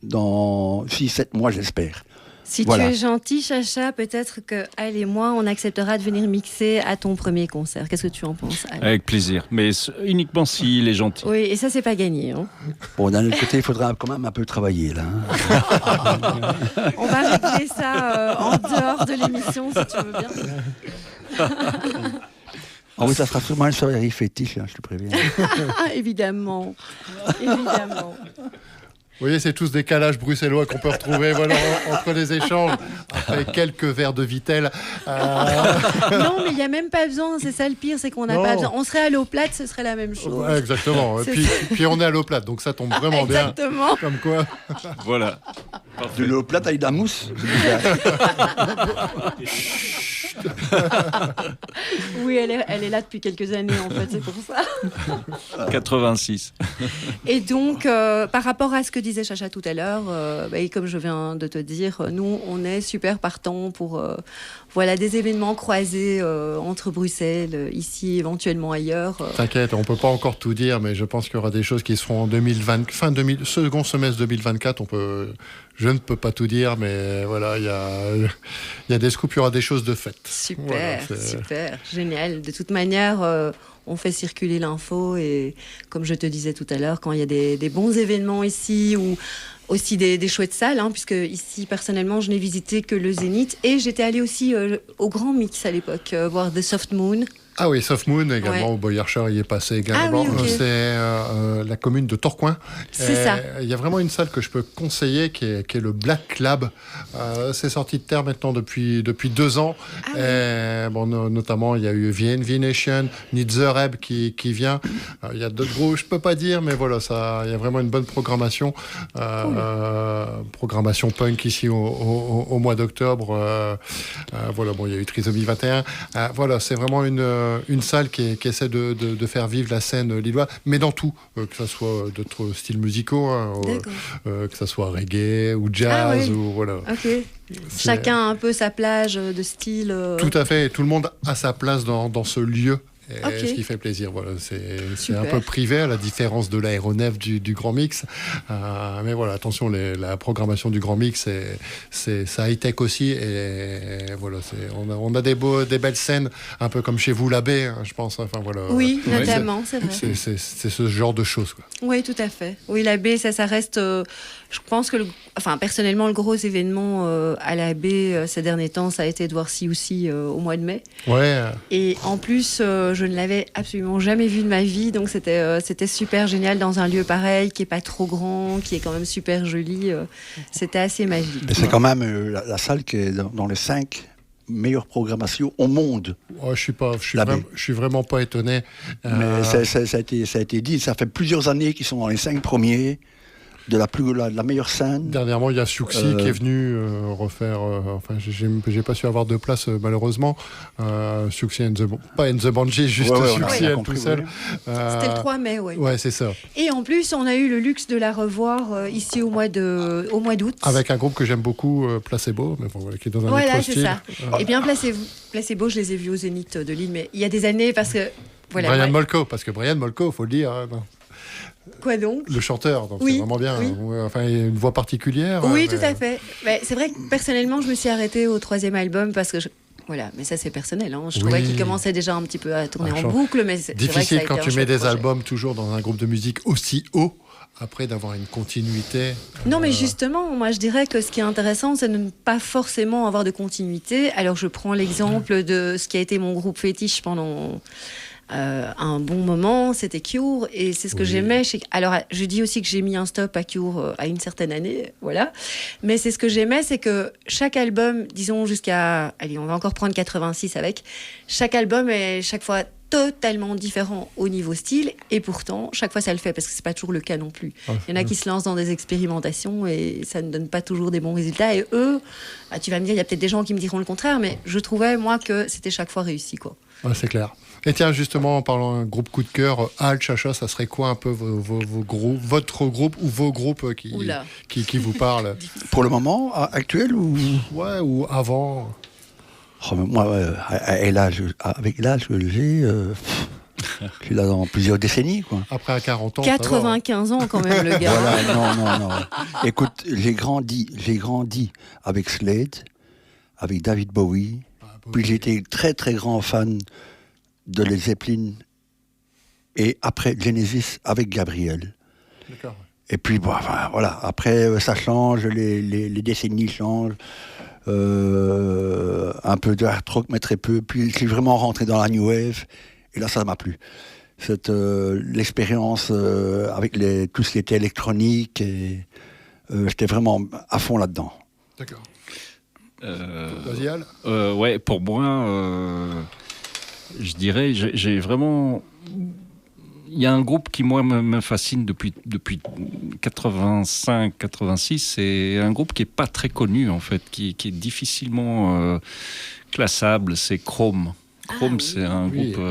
dans 6-7 mois, j'espère. Si Voilà. tu es gentil, Chacha, peut-être que Al et moi, on acceptera de venir mixer à ton premier concert. Qu'est-ce que tu en penses, Al ? Avec plaisir, mais uniquement s'il est gentil. Oui, et ça, c'est pas gagné. Hein. Bon, d'un autre côté, il faudra quand même un peu travailler là. Hein. On va régler ça en dehors de l'émission, si tu veux bien. Ah oui, ça sera sûrement une soirée fétiche, hein, je te préviens. Évidemment. Évidemment. Vous voyez, c'est tous des calages bruxellois qu'on peut retrouver voilà, entre les échanges, après quelques verres de Vittel. Non, mais il n'y a même pas besoin, c'est ça le pire, c'est qu'on n'a Non. pas besoin. On serait à l'eau plate, ce serait la même chose. Ouais, exactement. Et C'est puis on est à l'eau plate, donc ça tombe vraiment bien. Exactement. Comme quoi. Voilà. De l'eau plate avec de la mousse. Oui, elle est là depuis quelques années, en fait, c'est pour ça. 86. Et donc, par rapport à ce que disait Chacha tout à l'heure, et comme je viens de te dire, nous, on est super partants pour voilà, des événements croisés entre Bruxelles, ici, éventuellement ailleurs. T'inquiète, on peut pas encore tout dire, mais je pense qu'il y aura des choses qui seront en 2020, second semestre 2024. Je ne peux pas tout dire, mais voilà, il y a des scoops, il y aura des choses de faites. Super, Voilà, super, génial. De toute manière, on fait circuler l'info et comme je te disais tout à l'heure, quand il y a des bons événements ici ou aussi des chouettes salles, hein, puisque ici, personnellement, je n'ai visité que le Zénith et j'étais allée aussi au Grand Mix à l'époque, voir The Soft Moon. Ah oui, Soft Moon également, Ouais. au Boyarcher, y est passé également. Ah oui, ok. C'est la commune de Tourcoing. C'est Et ça. Il y a vraiment une salle que je peux conseiller qui est le Black Lab. C'est sorti de terre maintenant depuis 2 ans. Et, bon, notamment, il y a eu V-Nation, Nitzereb qui vient. Il y a d'autres groupes, je peux pas dire, mais voilà, il y a vraiment une bonne programmation. Programmation punk ici au mois d'octobre. Voilà, bon, il y a eu Trisomie 21. Voilà, c'est vraiment une salle qui essaie de faire vivre la scène lilloise, mais dans tout, que ce soit d'autres styles musicaux, hein, que ce soit reggae ou jazz, Ah oui. ou voilà. Ok. Chacun a un peu sa plage de style. Tout à fait, et tout le monde a sa place dans ce lieu. Et Ok. ce qui fait plaisir, voilà, c'est Super. un peu privé à la différence de l'aéronef du Grand Mix, mais voilà, attention, la programmation du Grand Mix, c'est ça high-tech aussi, et voilà, on a des belles scènes, un peu comme chez vous, la baie, hein, je pense, enfin voilà. Oui, Ouais, notamment, c'est vrai. c'est ce genre de choses, quoi. Oui, tout à fait. Oui, la baie, ça reste. Je pense que, personnellement, le gros événement à la baie ces derniers temps, ça a été de voir Si ou Si au mois de mai. Ouais. Et en plus, je ne l'avais absolument jamais vu de ma vie, donc c'était super génial dans un lieu pareil, qui est pas trop grand, qui est quand même super joli. C'était assez magique. Et c'est quand même la salle qui est dans les 5 meilleures programmations au monde. Oh, je La baie. suis vraiment pas étonné. Mais ça a été dit, ça fait plusieurs années qu'ils sont dans les 5 premiers. la meilleure scène. Dernièrement, il y a Siouxsie qui est venu refaire. Enfin, j'ai pas su avoir de place malheureusement. Siouxsie pas and the Banshee, juste Ouais, on a Siouxsie bien elle compris, tout seul. C'était le 3 mai, oui. Ouais, c'est ça. Et en plus, on a eu le luxe de la revoir ici au mois d'août. Avec un groupe que j'aime beaucoup, Placebo, mais bon, voilà, qui est dans un Voilà, autre c'est style. ça. Eh bien, Placebo, je les ai vus au Zénith de Lille, mais il y a des années, parce que... Voilà, Brian ouais. Molko, parce que Brian Molko, faut le dire, hein, Quoi donc? le chanteur, donc Oui, c'est vraiment bien. oui. Ouais, enfin, il y a une voix particulière. Oui, mais- tout à fait. Mais c'est vrai que personnellement, je me suis arrêtée au 3e album parce que voilà, mais ça c'est personnel. Hein. Je trouvais Oui. qu'il commençait déjà un petit peu à tourner Ah, en chant- boucle, mais c'est vrai que ça a Difficile été quand un tu mets chouette des projet. albums toujours dans un groupe de musique aussi haut, après d'avoir une continuité. Non, mais justement, moi je dirais que ce qui est intéressant, c'est de ne pas forcément avoir de continuité. Alors je prends l'exemple de ce qui a été mon groupe fétiche pendant un bon moment, c'était Cure, et c'est ce que Oui. j'aimais. Alors je dis aussi que j'ai mis un stop à Cure à une certaine année, voilà. Mais c'est ce que j'aimais, c'est que chaque album, disons jusqu'à, allez, on va encore prendre 86 avec, chaque album est chaque fois totalement différent au niveau style, et pourtant chaque fois ça le fait, parce que c'est pas toujours le cas non plus. Il y en a qui se lancent dans des expérimentations et ça ne donne pas toujours des bons résultats, et eux, tu vas me dire, il y a peut-être des gens qui me diront le contraire, mais je trouvais moi que c'était chaque fois réussi, quoi. Ouais, c'est clair. Et tiens, justement, en parlant d'un groupe coup de cœur, Al, Chacha, ça serait quoi un peu vos groupes, votre groupe ou vos groupes Oula. qui vous parlent? Pour le moment, actuel ou... Ouais, ou avant? Oh, mais moi, avec l'âge que j'ai, je suis là dans plusieurs décennies, quoi. Après à 40 ans. ça va, hein. 95 ans quand même, le gars. Voilà, non. Écoute, j'ai grandi avec Slade, avec David Bowie, puis j'étais très très grand fan de Led Zeppelin, et après Genesis avec Gabriel. D'accord. Et puis, bon, enfin, voilà, après ça change, les décennies changent, un peu de hard rock, mais très peu, puis je suis vraiment rentré dans la New Wave, et là ça m'a plu. L'expérience avec tout ce qui était électronique, et j'étais vraiment à fond là-dedans. D'accord. Euh, Vas-y, Al. Ouais, pour moi, je dirais, j'ai vraiment. Il y a un groupe qui, moi, me fascine depuis 85-86. C'est un groupe qui n'est pas très connu, en fait, qui est difficilement classable. C'est Chrome. Chrome, oui. c'est un Oui. groupe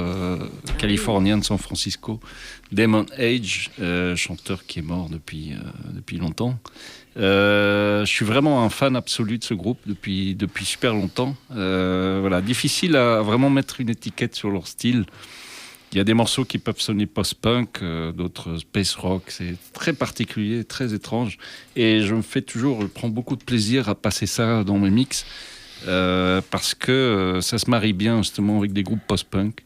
californien de San Francisco. Damon Age, chanteur qui est mort depuis longtemps. Je suis vraiment un fan absolu de ce groupe depuis super longtemps. Voilà, difficile à vraiment mettre une étiquette sur leur style. Il y a des morceaux qui peuvent sonner post-punk, d'autres space rock. C'est très particulier, très étrange. Et je prends beaucoup de plaisir à passer ça dans mes mix parce que ça se marie bien justement avec des groupes post-punk.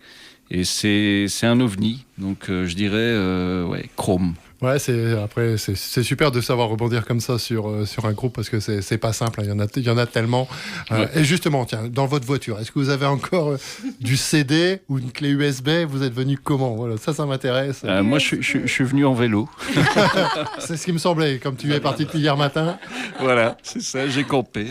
Et c'est un ovni. Donc je dirais, ouais, Chrome. Ouais, c'est super de savoir rebondir comme ça sur un groupe, parce que c'est pas simple, hein. Il y en a tellement. Ouais. Et justement, tiens, dans votre voiture, est-ce que vous avez encore du CD ou une clé USB? Vous êtes venu comment? Voilà, ça m'intéresse. Moi, je suis venu en vélo. C'est ce qui me semblait, comme tu es parti depuis hier matin. Voilà, c'est ça, j'ai campé.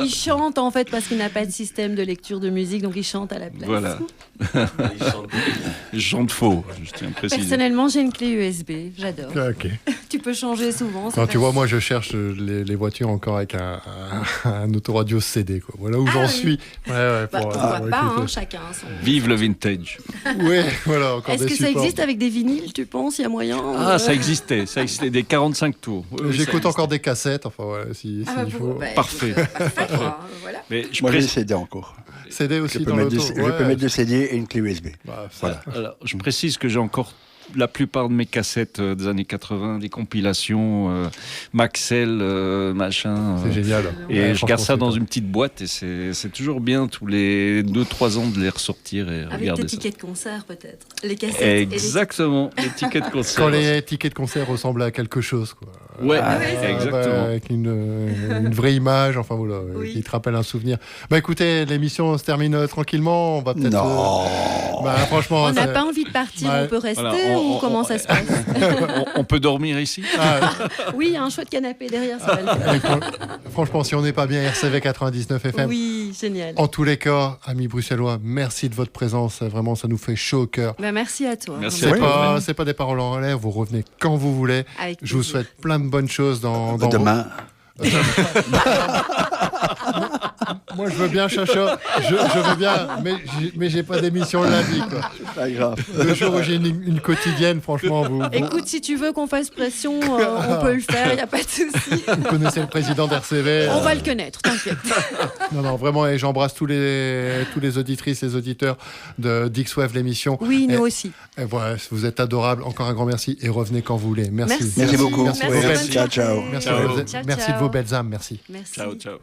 Il chante en fait parce qu'il n'a pas de système de lecture de musique, donc il chante à la place. Voilà. Je chante faux, je tiens à préciser. Personnellement, j'ai une clé USB, j'adore. Ok. Tu peux changer souvent. c'est Non, tu vois, facile. moi, je cherche les voitures encore avec un autoradio CD, quoi. Voilà où j'en oui. suis. Ouais, Bah, pourquoi pas, hein, chacun son. Vive le vintage. Ouais, voilà, encore Est-ce des que ça supports. existe avec des vinyles, tu penses? Il y a moyen Ah, ça existait des 45 tours. Oui, oui, J'écoute ça encore des cassettes, enfin, voilà, s'il faut. Parfait. Parfait, quoi, voilà. Mais je Moi, j'ai des précise, CD encore. CD aussi Je peux dans mettre l'auto. je peux mettre 2 CD et une clé USB. Bah, Voilà. alors, je précise que j'ai encore la plupart de mes cassettes des années 80, des compilations, Maxell, machin. c'est génial. Et Ouais, je garde ça franchement, dans c'est une petite boîte, et c'est toujours bien tous les 2-3 ans de les ressortir et Avec regarder tes ça. tickets de concert, peut-être. Les cassettes. et les- Exactement, les tickets de concert. Quand les tickets de concert ressemblent à quelque chose, quoi. Ouais, ouais, exactement. Avec une vraie image, enfin voilà, Oui. qui te rappelle un souvenir. Bah écoutez, l'émission se termine tranquillement. On va peut-être. Non. Bah franchement, On n'a ça- pas envie de partir, Ouais. on peut rester. Voilà, ou comment ça se passe? On peut dormir ici? Ah, Oui, il y a un chouette canapé derrière, ça va le faire. franchement, si on n'est pas bien RCV 99 FM. Oui, génial. En tous les cas, amis bruxellois, merci de votre présence. Vraiment, ça nous fait chaud au cœur. Bah, merci à toi. Merci Vraiment. C'est pas des paroles en l'air. Vous revenez quand vous voulez. Avec Je vous plaisir. souhaite plein de bonnes choses dans Demain. Moi, je veux bien, Chacha. Je veux bien, mais j'ai pas d'émission le lundi, quoi. Pas grave. Le jour où j'ai une quotidienne, franchement, vous Écoute, si tu veux qu'on fasse pression, on peut le faire, il n'y a pas de souci. connaissez le président d'RCV. On va le connaître, t'inquiète. Non, vraiment, et j'embrasse tous les auditrices et auditeurs de d'X-Wave, l'émission. Oui, Et- nous aussi. Et voilà, vous êtes adorables. Encore un grand merci et revenez quand vous voulez. Merci. Merci beaucoup. Merci, Merci, vos bonne belles- Ciao, ciao. soirée. merci, Ciao. de vos- Ciao, merci ciao. de vos belles âmes. Merci. Merci. Ciao, ciao.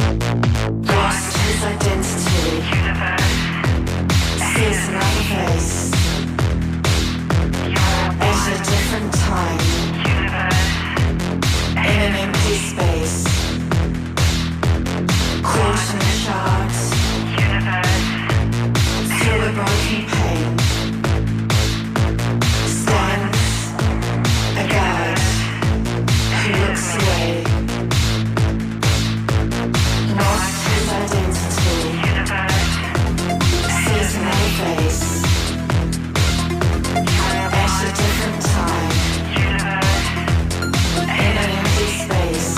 Lost his identity. Sees another face. At a different time. In an empty space. Caught in the shards. Through a broken pane. Stands a guard who looks away. Lost his identity. Sees another face. At a different time. In an empty space.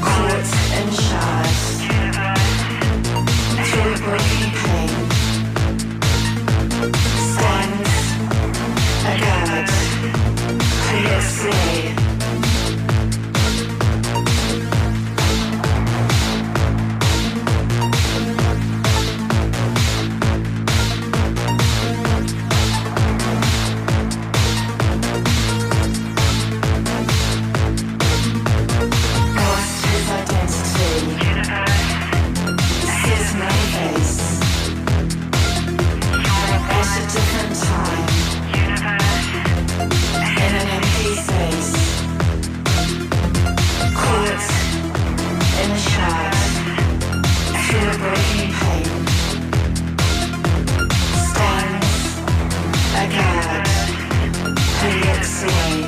Caught in shards. Through a broken pane. Stands a guard who looks away. Lost his identity. Sees no face. At a different time. In an empty space. Caught in a shard. Through a broken pane. Stands a guard who looks away.